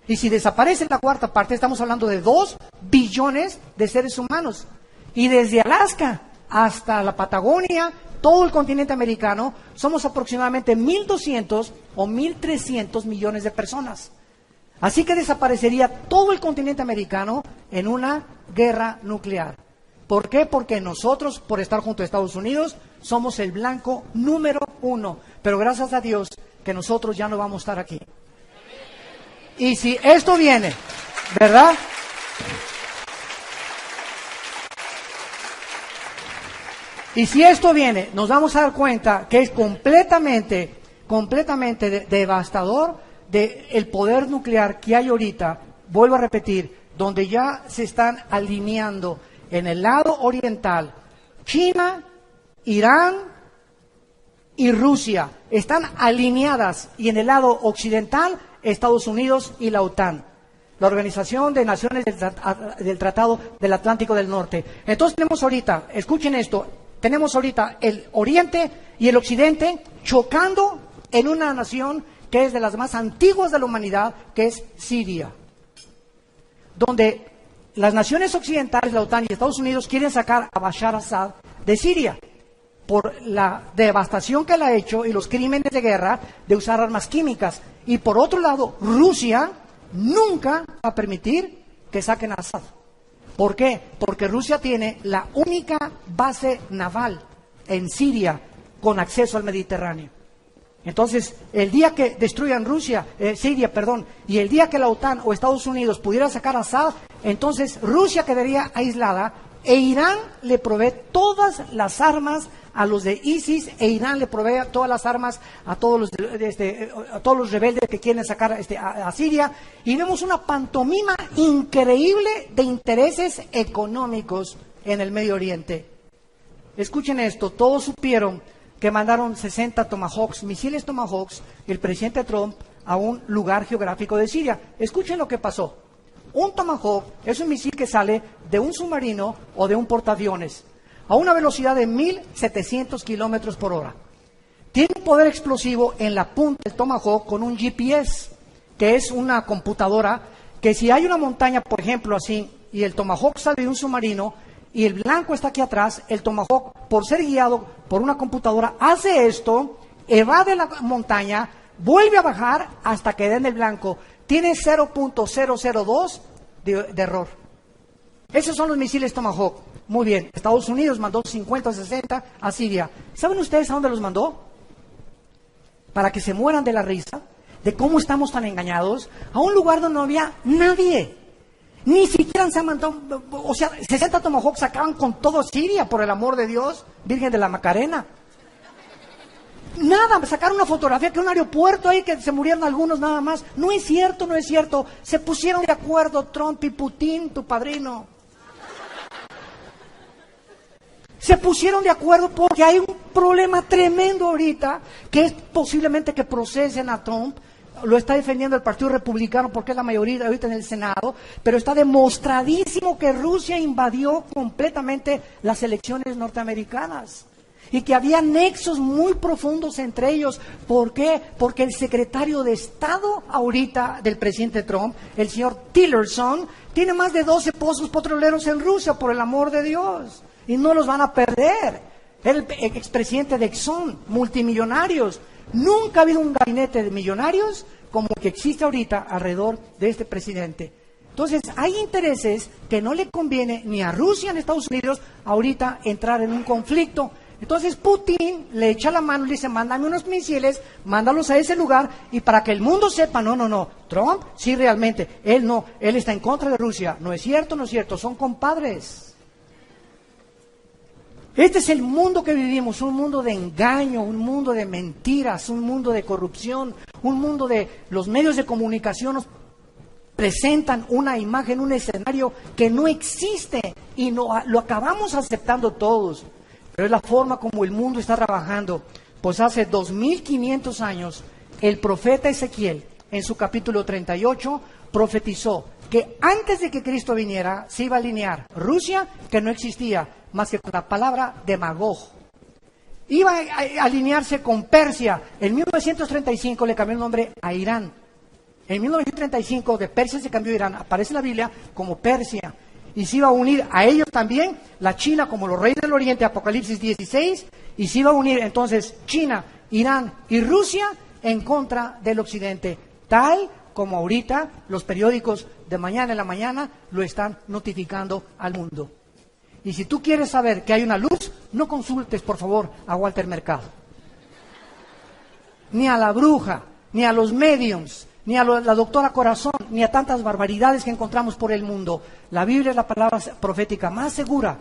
Y si desaparece la cuarta parte, estamos hablando de 2 billones de seres humanos. Y desde Alaska hasta la Patagonia, todo el continente americano, somos aproximadamente 1.200 o 1.300 millones de personas. Así que desaparecería todo el continente americano en una guerra nuclear. ¿Por qué? Porque nosotros, por estar junto a Estados Unidos, somos el blanco número 1. Pero gracias a Dios que nosotros ya no vamos a estar aquí. Y si esto viene, ¿verdad? Y si esto viene, nos vamos a dar cuenta que es completamente devastador el poder nuclear que hay ahorita, vuelvo a repetir, donde ya se están alineando en el lado oriental, China, Irán y Rusia, están alineadas, y en el lado occidental, Estados Unidos y la OTAN, la Organización de Naciones del Tratado del Atlántico del Norte. Entonces tenemos ahorita, escuchen esto, tenemos ahorita el oriente y el occidente chocando en una nación que es de las más antiguas de la humanidad, que es Siria, donde las naciones occidentales, la OTAN y Estados Unidos quieren sacar a Bashar al-Assad de Siria por la devastación que él ha hecho y los crímenes de guerra de usar armas químicas. Y por otro lado, Rusia nunca va a permitir que saquen a Assad. ¿Por qué? Porque Rusia tiene la única base naval en Siria con acceso al Mediterráneo. Entonces, el día que destruyan Siria, y el día que la OTAN o Estados Unidos pudiera sacar a Assad, entonces Rusia quedaría aislada e Irán le provee todas las armas a los de ISIS, e Irán le provee todas las armas a todos los rebeldes que quieren sacar a Siria, y vemos una pantomima increíble de intereses económicos en el Medio Oriente. Escuchen esto, todos supieron que mandaron 60 Tomahawks, misiles Tomahawks, el presidente Trump a un lugar geográfico de Siria. Escuchen lo que pasó. Un Tomahawk es un misil que sale de un submarino o de un portaaviones a una velocidad de 1.700 kilómetros por hora. Tiene un poder explosivo en la punta del Tomahawk con un GPS, que es una computadora que si hay una montaña, por ejemplo, así, y el Tomahawk sale de un submarino y el blanco está aquí atrás, el Tomahawk, por ser guiado por una computadora, hace esto, evade la montaña, vuelve a bajar hasta que den el blanco. Tiene 0.002 de error. Esos son los misiles Tomahawk. Muy bien, Estados Unidos mandó 50 o 60 a Siria. ¿Saben ustedes a dónde los mandó? Para que se mueran de la risa, de cómo estamos tan engañados, a un lugar donde no había nadie. Ni siquiera se mandó, 60 Tomahawks acaban con todo Siria, por el amor de Dios, Virgen de la Macarena. Nada, sacaron una fotografía que un aeropuerto ahí que se murieron algunos nada más. No es cierto, no es cierto. Se pusieron de acuerdo Trump y Putin, tu padrino. Se pusieron de acuerdo porque hay un problema tremendo ahorita, que es posiblemente que procesen a Trump. Lo está defendiendo el Partido Republicano porque es la mayoría ahorita en el Senado, pero está demostradísimo que Rusia invadió completamente las elecciones norteamericanas y que había nexos muy profundos entre ellos. ¿Por qué? Porque el secretario de Estado ahorita del presidente Trump, el señor Tillerson, tiene más de 12 pozos petroleros en Rusia, por el amor de Dios, y no los van a perder. El expresidente de Exxon, multimillonarios. Nunca ha habido un gabinete de millonarios como el que existe ahorita alrededor de este presidente. Entonces, hay intereses que no le conviene ni a Rusia ni a Estados Unidos ahorita entrar en un conflicto. Entonces, Putin le echa la mano y le dice, mándame unos misiles, mándalos a ese lugar, y para que el mundo sepa, no, Trump, sí realmente, él no, él está en contra de Rusia. No es cierto, son compadres. Este es el mundo que vivimos, un mundo de engaño, un mundo de mentiras, un mundo de corrupción, un mundo de los medios de comunicación nos presentan una imagen, un escenario que no existe y lo acabamos aceptando todos. Pero es la forma como el mundo está trabajando. Pues hace 2500 años, el profeta Ezequiel, en su capítulo 38, profetizó que antes de que Cristo viniera, se iba a alinear Rusia, que no existía más que con la palabra de Magog. Iba a alinearse con Persia. En 1935 le cambió el nombre a Irán. En 1935 de Persia se cambió a Irán, aparece en la Biblia como Persia. Y se iba a unir a ellos también la China como los reyes del Oriente, Apocalipsis 16, y se iba a unir entonces China, Irán y Rusia en contra del Occidente, tal como ahorita los periódicos de mañana en la mañana lo están notificando al mundo. Y si tú quieres saber que hay una luz, no consultes por favor a Walter Mercado, ni a la bruja, ni a los mediums, ni a la doctora Corazón, ni a tantas barbaridades que encontramos por el mundo. La Biblia es la palabra profética más segura,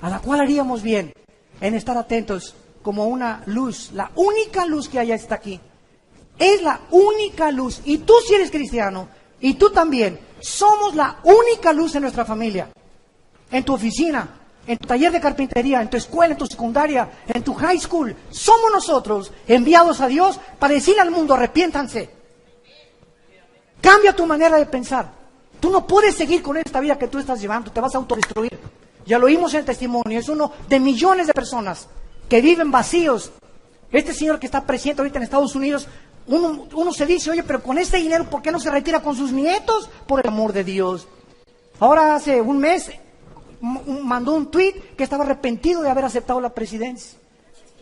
a la cual haríamos bien en estar atentos como una luz. La única luz que hay está aquí. Es la única luz. Y tú, si eres cristiano, y tú también, somos la única luz en nuestra familia. En tu oficina, en tu taller de carpintería, en tu escuela, en tu secundaria, en tu high school. Somos nosotros enviados a Dios para decirle al mundo: arrepiéntanse. Cambia tu manera de pensar. Tú no puedes seguir con esta vida que tú estás llevando, te vas a autodestruir. Ya lo oímos en el testimonio, es uno de millones de personas que viven vacíos. Este señor que está presidente ahorita en Estados Unidos, uno se dice: oye, pero con este dinero, ¿por qué no se retira con sus nietos? Por el amor de Dios. Ahora hace un mes mandó un tweet que estaba arrepentido de haber aceptado la presidencia,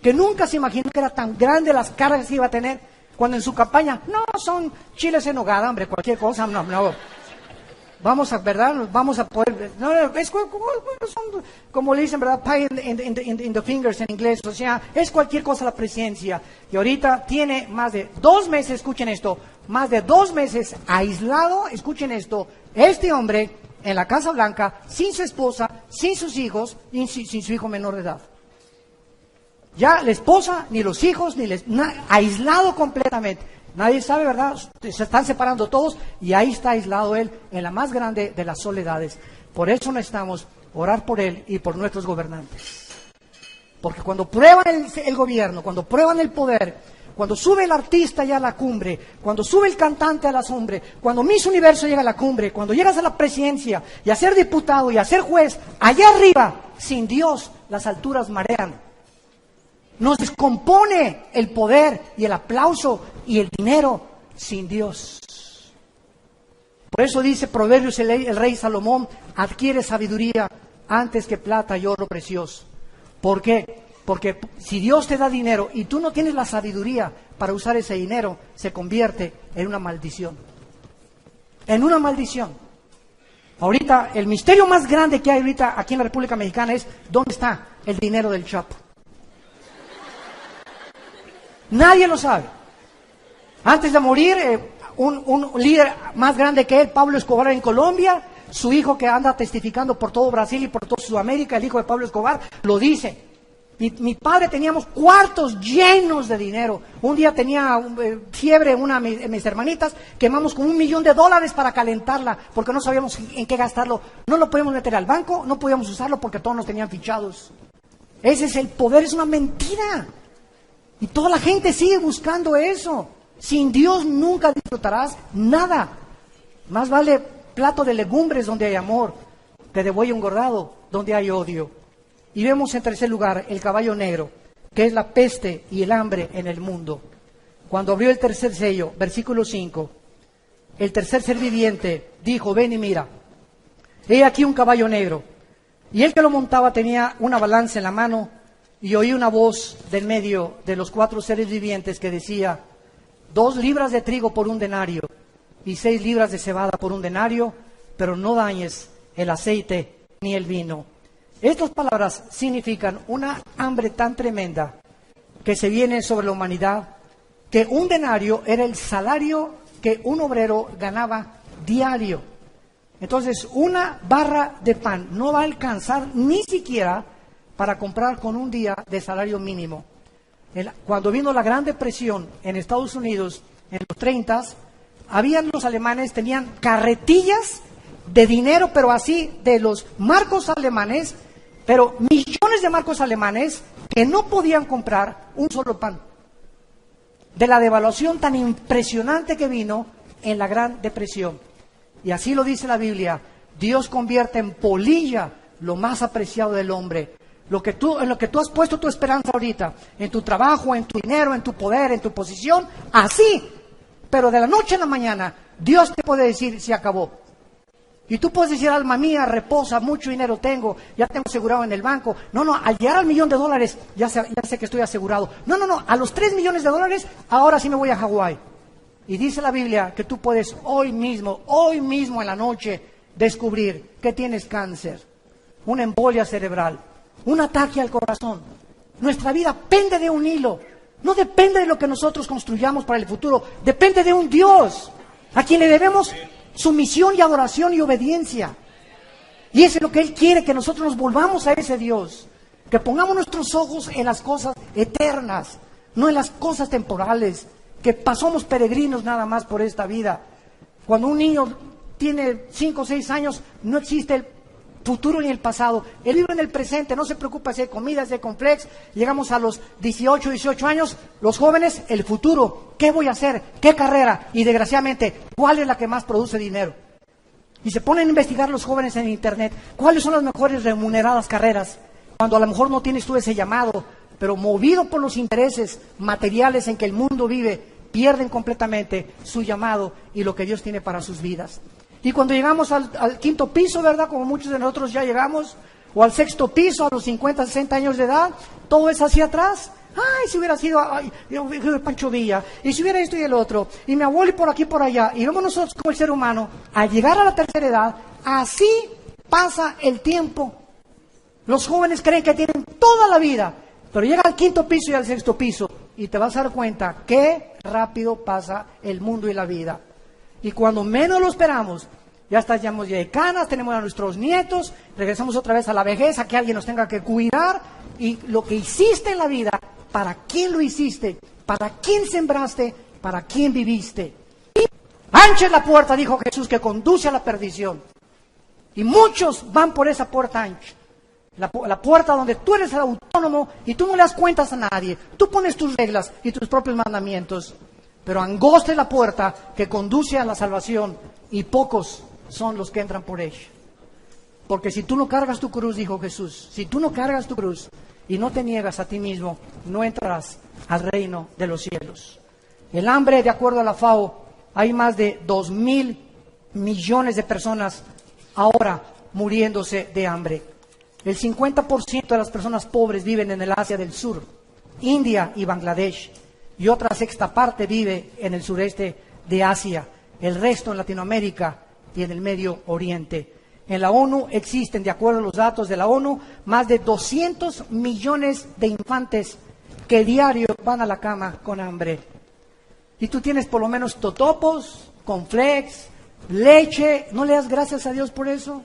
que nunca se imaginó que era tan grande las cargas que iba a tener. Cuando en su campaña, no, son chiles en nogada, hombre, cualquier cosa, no. Vamos a, ¿verdad? Vamos a poder, no, es como le dicen, ¿verdad? Pie in the fingers en inglés, o sea, es cualquier cosa la presidencia. Y ahorita tiene más de 2 meses, escuchen esto, más de 2 meses aislado, escuchen esto, este hombre en la Casa Blanca, sin su esposa, sin sus hijos, y sin su hijo menor de edad. Ya la esposa, ni los hijos, aislado completamente. Nadie sabe, ¿verdad? Se están separando todos y ahí está aislado él en la más grande de las soledades. Por eso necesitamos orar por él y por nuestros gobernantes. Porque cuando prueban el gobierno, cuando prueban el poder, cuando sube el artista ya a la cumbre, cuando sube el cantante a la cumbre, cuando Miss Universo llega a la cumbre, cuando llegas a la presidencia y a ser diputado y a ser juez, allá arriba, sin Dios, las alturas marean. Nos descompone el poder y el aplauso y el dinero sin Dios. Por eso dice Proverbios el rey Salomón: adquiere sabiduría antes que plata y oro precioso. ¿Por qué? Porque si Dios te da dinero y tú no tienes la sabiduría para usar ese dinero, se convierte en una maldición. En una maldición. Ahorita, el misterio más grande que hay ahorita aquí en la República Mexicana es: ¿dónde está el dinero del Chapo? Nadie lo sabe. Antes de morir, un líder más grande que él, Pablo Escobar en Colombia, su hijo que anda testificando por todo Brasil y por toda Sudamérica, el hijo de Pablo Escobar, lo dice. Mi padre teníamos cuartos llenos de dinero. Un día tenía fiebre una de mis hermanitas, quemamos con $1 millón para calentarla, porque no sabíamos en qué gastarlo. No lo podíamos meter al banco, no podíamos usarlo porque todos nos tenían fichados. Ese es el poder, es una mentira. Y toda la gente sigue buscando eso. Sin Dios nunca disfrutarás nada. Más vale plato de legumbres donde hay amor, que de buey engordado donde hay odio. Y vemos en tercer lugar el caballo negro, que es la peste y el hambre en el mundo. Cuando abrió el tercer sello, versículo 5, el tercer ser viviente dijo: ven y mira, he aquí un caballo negro. Y el que lo montaba tenía una balanza en la mano, y oí una voz del medio de los 4 seres vivientes que decía: 2 libras de trigo por 1 denario, y 6 libras de cebada por 1 denario, pero no dañes el aceite ni el vino. Estas palabras significan una hambre tan tremenda que se viene sobre la humanidad, que 1 denario era el salario que un obrero ganaba diario. Entonces, 1 barra de pan no va a alcanzar ni siquiera para comprar con 1 día de salario mínimo. Cuando vino la Gran Depresión en Estados Unidos, en los 30s, los alemanes tenían carretillas de dinero, pero así, de los marcos alemanes, pero millones de marcos alemanes que no podían comprar un solo pan. De la devaluación tan impresionante que vino en la Gran Depresión. Y así lo dice la Biblia: Dios convierte en polilla lo más apreciado del hombre. En lo que tú has puesto tu esperanza ahorita, en tu trabajo, en tu dinero, en tu poder, en tu posición, así. Pero de la noche a la mañana, Dios te puede decir, se acabó. Y tú puedes decir, alma mía, reposa, mucho dinero tengo, ya tengo asegurado en el banco. No, al llegar al $1,000,000, ya sé que estoy asegurado. No, a los $3 millones, ahora sí me voy a Hawái. Y dice la Biblia que tú puedes hoy mismo en la noche, descubrir que tienes cáncer, una embolia cerebral, un ataque al corazón. Nuestra vida pende de un hilo. No depende de lo que nosotros construyamos para el futuro, depende de un Dios a quien le debemos sumisión y adoración y obediencia. Y eso es lo que Él quiere, que nosotros nos volvamos a ese Dios, que pongamos nuestros ojos en las cosas eternas, no en las cosas temporales, que pasamos peregrinos nada más por esta vida. Cuando un niño tiene 5 o 6 años, no existe el futuro ni el pasado. Él vive en el presente, no se preocupa si hay comida, si hay complex. Llegamos a los 18 años, los jóvenes, el futuro. ¿Qué voy a hacer? ¿Qué carrera? Y desgraciadamente, ¿cuál es la que más produce dinero? Y se ponen a investigar los jóvenes en internet. ¿Cuáles son las mejores remuneradas carreras? Cuando a lo mejor no tienes tú ese llamado, pero movido por los intereses materiales en que el mundo vive, pierden completamente su llamado y lo que Dios tiene para sus vidas. Y cuando llegamos al 5.º piso, ¿verdad? Como muchos de nosotros ya llegamos, o al 6.º piso, a los 50, 60 años de edad, todo es hacia atrás. Ay, si hubiera sido Pancho Villa, y si hubiera esto y el otro, y mi abuelo y por aquí y por allá, y vemos nosotros como el ser humano, al llegar a la tercera edad, así pasa el tiempo. Los jóvenes creen que tienen toda la vida, pero llega al 5.º piso y al 6.º piso, y te vas a dar cuenta qué rápido pasa el mundo y la vida. Y cuando menos lo esperamos, ya estamos ya de canas, tenemos a nuestros nietos, regresamos otra vez a la vejez, a que alguien nos tenga que cuidar. Y lo que hiciste en la vida, ¿para quién lo hiciste? ¿Para quién sembraste? ¿Para quién viviste? Ancha es la puerta, dijo Jesús, que conduce a la perdición. Y muchos van por esa puerta ancha. La puerta donde tú eres el autónomo y tú no le das cuentas a nadie. Tú pones tus reglas y tus propios mandamientos. Pero angosta es la puerta que conduce a la salvación y pocos son los que entran por ella. Porque si tú no cargas tu cruz, dijo Jesús, si tú no cargas tu cruz y no te niegas a ti mismo, no entrarás al reino de los cielos. El hambre, de acuerdo a la FAO, hay más de 2.000 millones de personas ahora muriéndose de hambre. El 50% de las personas pobres viven en el Asia del Sur, India y Bangladesh. Y otra sexta parte vive en el sureste de Asia, el resto en Latinoamérica y en el Medio Oriente. En la ONU existen, de acuerdo a los datos de la ONU, más de 200 millones de infantes que diario van a la cama con hambre. Y tú tienes por lo menos totopos, cornflakes, leche. ¿No le das gracias a Dios por eso?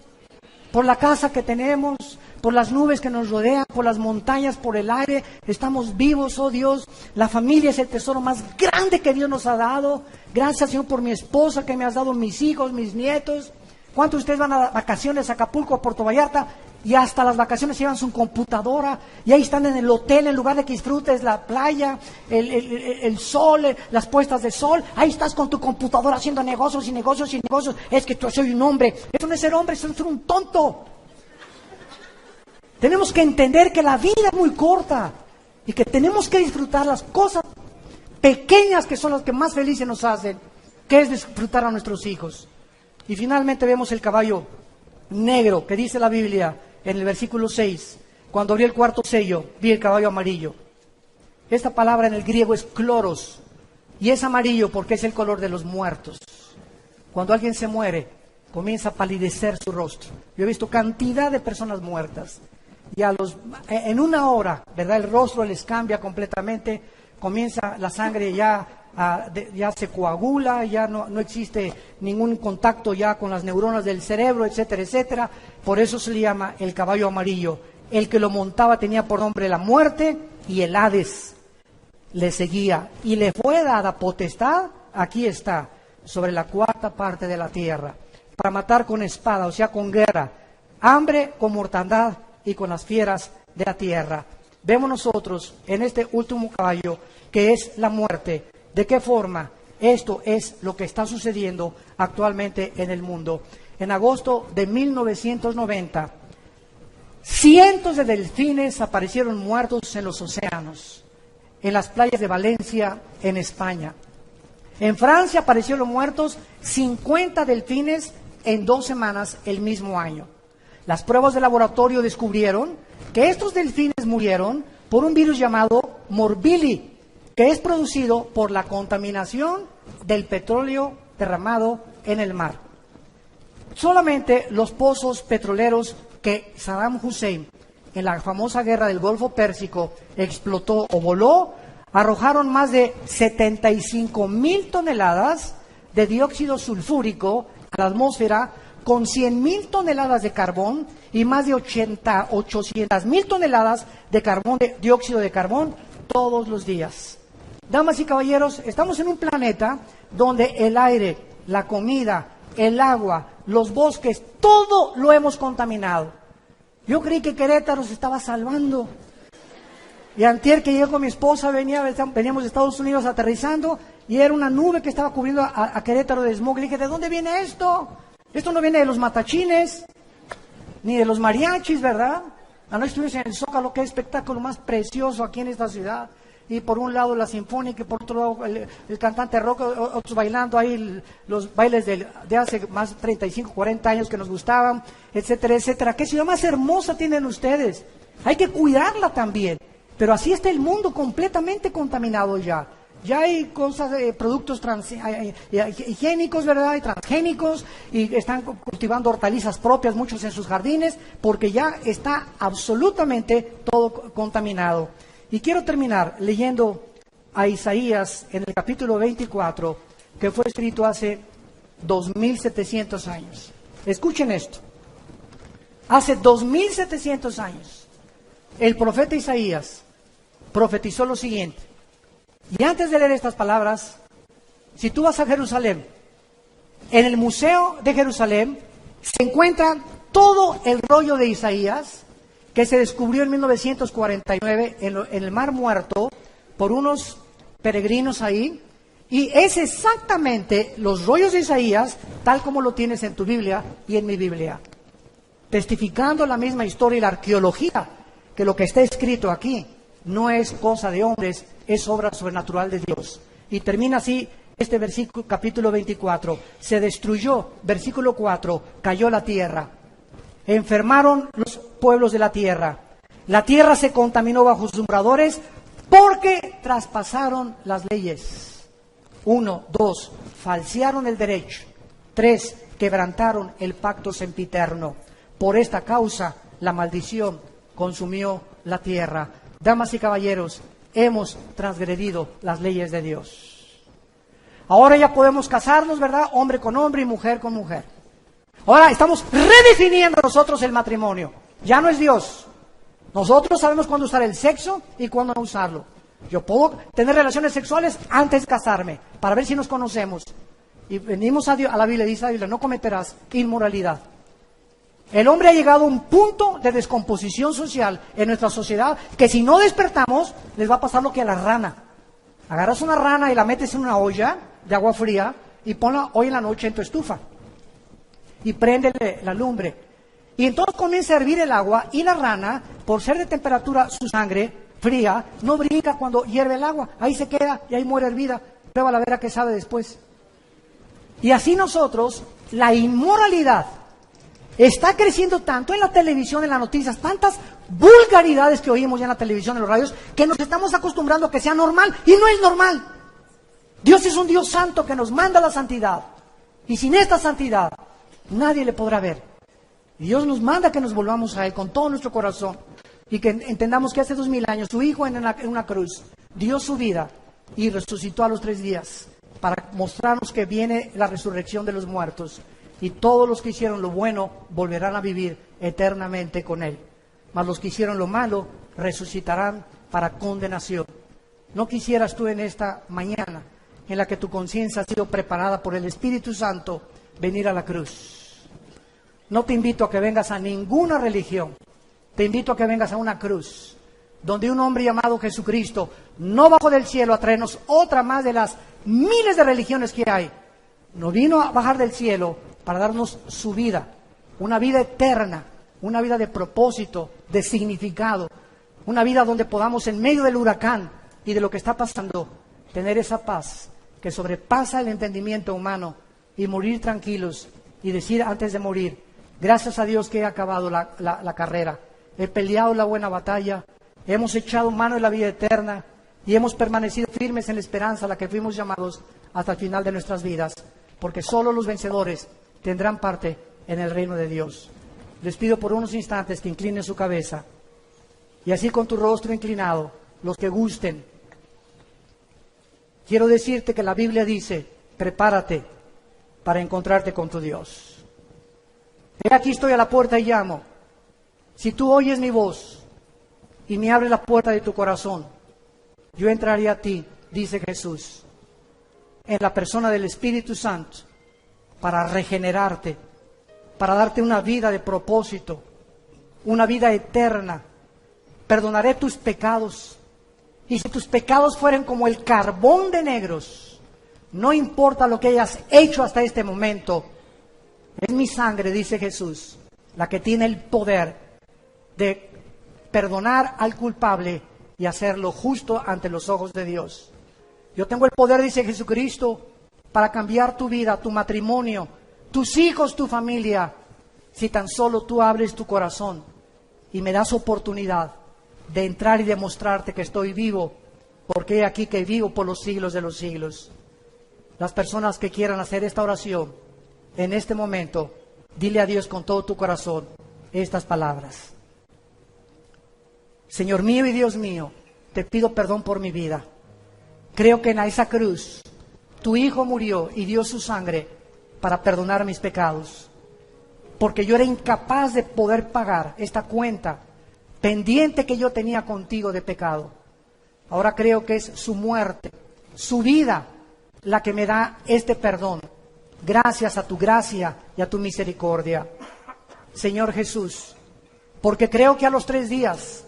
Por la casa que tenemos, por las nubes que nos rodean, por las montañas, por el aire. Estamos vivos, oh Dios. La familia es el tesoro más grande que Dios nos ha dado. Gracias, Señor, por mi esposa que me has dado, mis hijos, mis nietos. ¿Cuántos de ustedes van a vacaciones a Acapulco, a Puerto Vallarta? Y hasta las vacaciones llevan su computadora y ahí están en el hotel en lugar de que disfrutes la playa, el sol, las puestas de sol. Ahí estás con tu computadora haciendo negocios y negocios y negocios. Es que tú soy un hombre. Eso no es ser hombre, eso es ser un tonto. Tenemos que entender que la vida es muy corta y que tenemos que disfrutar las cosas pequeñas que son las que más felices nos hacen, que es disfrutar a nuestros hijos. Y finalmente vemos el caballo negro, que dice la Biblia en el versículo 6, cuando abrió el cuarto sello, vi el caballo amarillo. Esta palabra en el griego es kloros, y es amarillo porque es el color de los muertos. Cuando alguien se muere, comienza a palidecer su rostro. Yo he visto cantidad de personas muertas, y en una hora, ¿verdad? El rostro les cambia completamente, comienza la sangre ya se coagula, ya no existe ningún contacto ya con las neuronas del cerebro, etcétera, etcétera. Por eso se le llama el caballo amarillo. El que lo montaba tenía por nombre la muerte y el Hades le seguía. Y le fue dada potestad, aquí está, sobre la cuarta parte de la tierra, para matar con espada, o sea, con guerra, hambre, con mortandad y con las fieras de la tierra. Vemos nosotros en este último caballo que es la muerte. ¿De qué forma? Esto es lo que está sucediendo actualmente en el mundo. En agosto de 1990, cientos de delfines aparecieron muertos en los océanos, en las playas de Valencia, en España. En Francia aparecieron muertos 50 delfines en 2 semanas el mismo año. Las pruebas de laboratorio descubrieron que estos delfines murieron por un virus llamado morbilli, que es producido por la contaminación del petróleo derramado en el mar. Solamente los pozos petroleros que Saddam Hussein en la famosa guerra del Golfo Pérsico explotó o voló, arrojaron más de 75,000 toneladas de dióxido sulfúrico a la atmósfera, con 100,000 toneladas de carbón y más de 800,000 toneladas de dióxido de carbón todos los días. Damas y caballeros, estamos en un planeta donde el aire, la comida, el agua, los bosques, todo lo hemos contaminado. Yo creí que Querétaro se estaba salvando. Y antier que llegué con mi esposa, veníamos de Estados Unidos aterrizando, y era una nube que estaba cubriendo a Querétaro de smog. Le dije, ¿de dónde viene esto? Esto no viene de los matachines, ni de los mariachis, ¿verdad? Anoche estuvimos en el Zócalo, que es espectáculo más precioso aquí en esta ciudad. Y por un lado la sinfónica, y por otro lado el cantante rock, otros bailando ahí los bailes de hace más de 35, 40 años que nos gustaban, etcétera, etcétera. ¿Qué ciudad más hermosa tienen ustedes? Hay que cuidarla también. Pero así está el mundo completamente contaminado ya. Ya hay cosas, productos higiénicos, ¿verdad? Y transgénicos, y están cultivando hortalizas propias muchos en sus jardines, porque ya está absolutamente todo contaminado. Y quiero terminar leyendo a Isaías en el capítulo 24, que fue escrito hace 2,700 años. Escuchen esto. Hace 2,700 años, el profeta Isaías profetizó lo siguiente. Y antes de leer estas palabras, si tú vas a Jerusalén, en el Museo de Jerusalén se encuentra todo el rollo de Isaías, que se descubrió en 1949 en el Mar Muerto por unos peregrinos ahí, y es exactamente los rollos de Isaías tal como lo tienes en tu Biblia y en mi Biblia, testificando la misma historia y la arqueología, que lo que está escrito aquí no es cosa de hombres, es obra sobrenatural de Dios. Y termina así este versículo, capítulo 24. Se destruyó, versículo 4, cayó la tierra. Enfermaron los pueblos de la tierra. La tierra se contaminó bajo sus moradores porque traspasaron las leyes. 1, 2, falsearon el derecho. 3, quebrantaron el pacto sempiterno. Por esta causa, la maldición consumió la tierra. Damas y caballeros, hemos transgredido las leyes de Dios. Ahora ya podemos casarnos, ¿verdad? Hombre con hombre y mujer con mujer. Ahora estamos redefiniendo nosotros el matrimonio. Ya no es Dios. Nosotros sabemos cuándo usar el sexo y cuándo no usarlo. Yo puedo tener relaciones sexuales antes de casarme, para ver si nos conocemos. Y venimos a la Biblia, dice la Biblia, no cometerás inmoralidad. El hombre ha llegado a un punto de descomposición social en nuestra sociedad que si no despertamos, les va a pasar lo que a la rana. Agarras una rana y la metes en una olla de agua fría y ponla hoy en la noche en tu estufa. Y préndele la lumbre. Y entonces comienza a hervir el agua y la rana, por ser de temperatura su sangre fría, no brinca cuando hierve el agua. Ahí se queda y ahí muere hervida. Prueba la vera que sabe después. Y así nosotros, la inmoralidad está creciendo tanto en la televisión, en las noticias, tantas vulgaridades que oímos ya en la televisión, en los radios, que nos estamos acostumbrando a que sea normal, y no es normal. Dios es un Dios santo que nos manda la santidad, y sin esta santidad nadie le podrá ver. Y Dios nos manda que nos volvamos a Él con todo nuestro corazón, y que entendamos que hace 2,000 años su Hijo en una cruz dio su vida y resucitó a los 3 días, para mostrarnos que viene la resurrección de los muertos. Y todos los que hicieron lo bueno volverán a vivir eternamente con Él. Mas los que hicieron lo malo resucitarán para condenación. ¿No quisieras tú en esta mañana, en la que tu conciencia ha sido preparada por el Espíritu Santo, venir a la cruz? No te invito a que vengas a ninguna religión. Te invito a que vengas a una cruz, donde un hombre llamado Jesucristo no bajó del cielo a traernos otra más de las miles de religiones que hay. No vino a bajar del cielo para darnos su vida, una vida eterna, una vida de propósito, de significado, una vida donde podamos en medio del huracán y de lo que está pasando, tener esa paz que sobrepasa el entendimiento humano y morir tranquilos y decir antes de morir, gracias a Dios que he acabado la carrera, he peleado la buena batalla, hemos echado mano de la vida eterna y hemos permanecido firmes en la esperanza a la que fuimos llamados hasta el final de nuestras vidas, porque solo los vencedores tendrán parte en el reino de Dios. Les pido por unos instantes que inclinen su cabeza y así con tu rostro inclinado, los que gusten. Quiero decirte que la Biblia dice, prepárate para encontrarte con tu Dios. He aquí estoy a la puerta y llamo. Si tú oyes mi voz y me abres la puerta de tu corazón, yo entraré a ti, dice Jesús, en la persona del Espíritu Santo, para regenerarte, para darte una vida de propósito, una vida eterna. Perdonaré tus pecados. Y si tus pecados fueren como el carbón de negros, no importa lo que hayas hecho hasta este momento, es mi sangre, dice Jesús, la que tiene el poder de perdonar al culpable y hacerlo justo ante los ojos de Dios. Yo tengo el poder, dice Jesucristo, para cambiar tu vida, tu matrimonio, tus hijos, tu familia, si tan solo tú abres tu corazón y me das oportunidad de entrar y demostrarte que estoy vivo, porque he aquí que vivo por los siglos de los siglos. Las personas que quieran hacer esta oración, en este momento, dile a Dios con todo tu corazón estas palabras. Señor mío y Dios mío, te pido perdón por mi vida. Creo que en esa cruz tu Hijo murió y dio su sangre para perdonar mis pecados, porque yo era incapaz de poder pagar esta cuenta pendiente que yo tenía contigo de pecado. Ahora creo que es su muerte, su vida, la que me da este perdón, gracias a tu gracia y a tu misericordia. Señor Jesús, porque creo que a los 3 días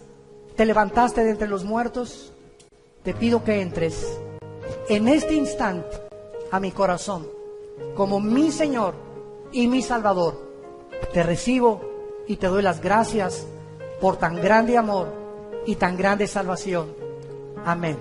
te levantaste de entre los muertos, te pido que entres en este instante a mi corazón como mi Señor y mi Salvador. Te recibo y te doy las gracias por tan grande amor y tan grande salvación. Amén.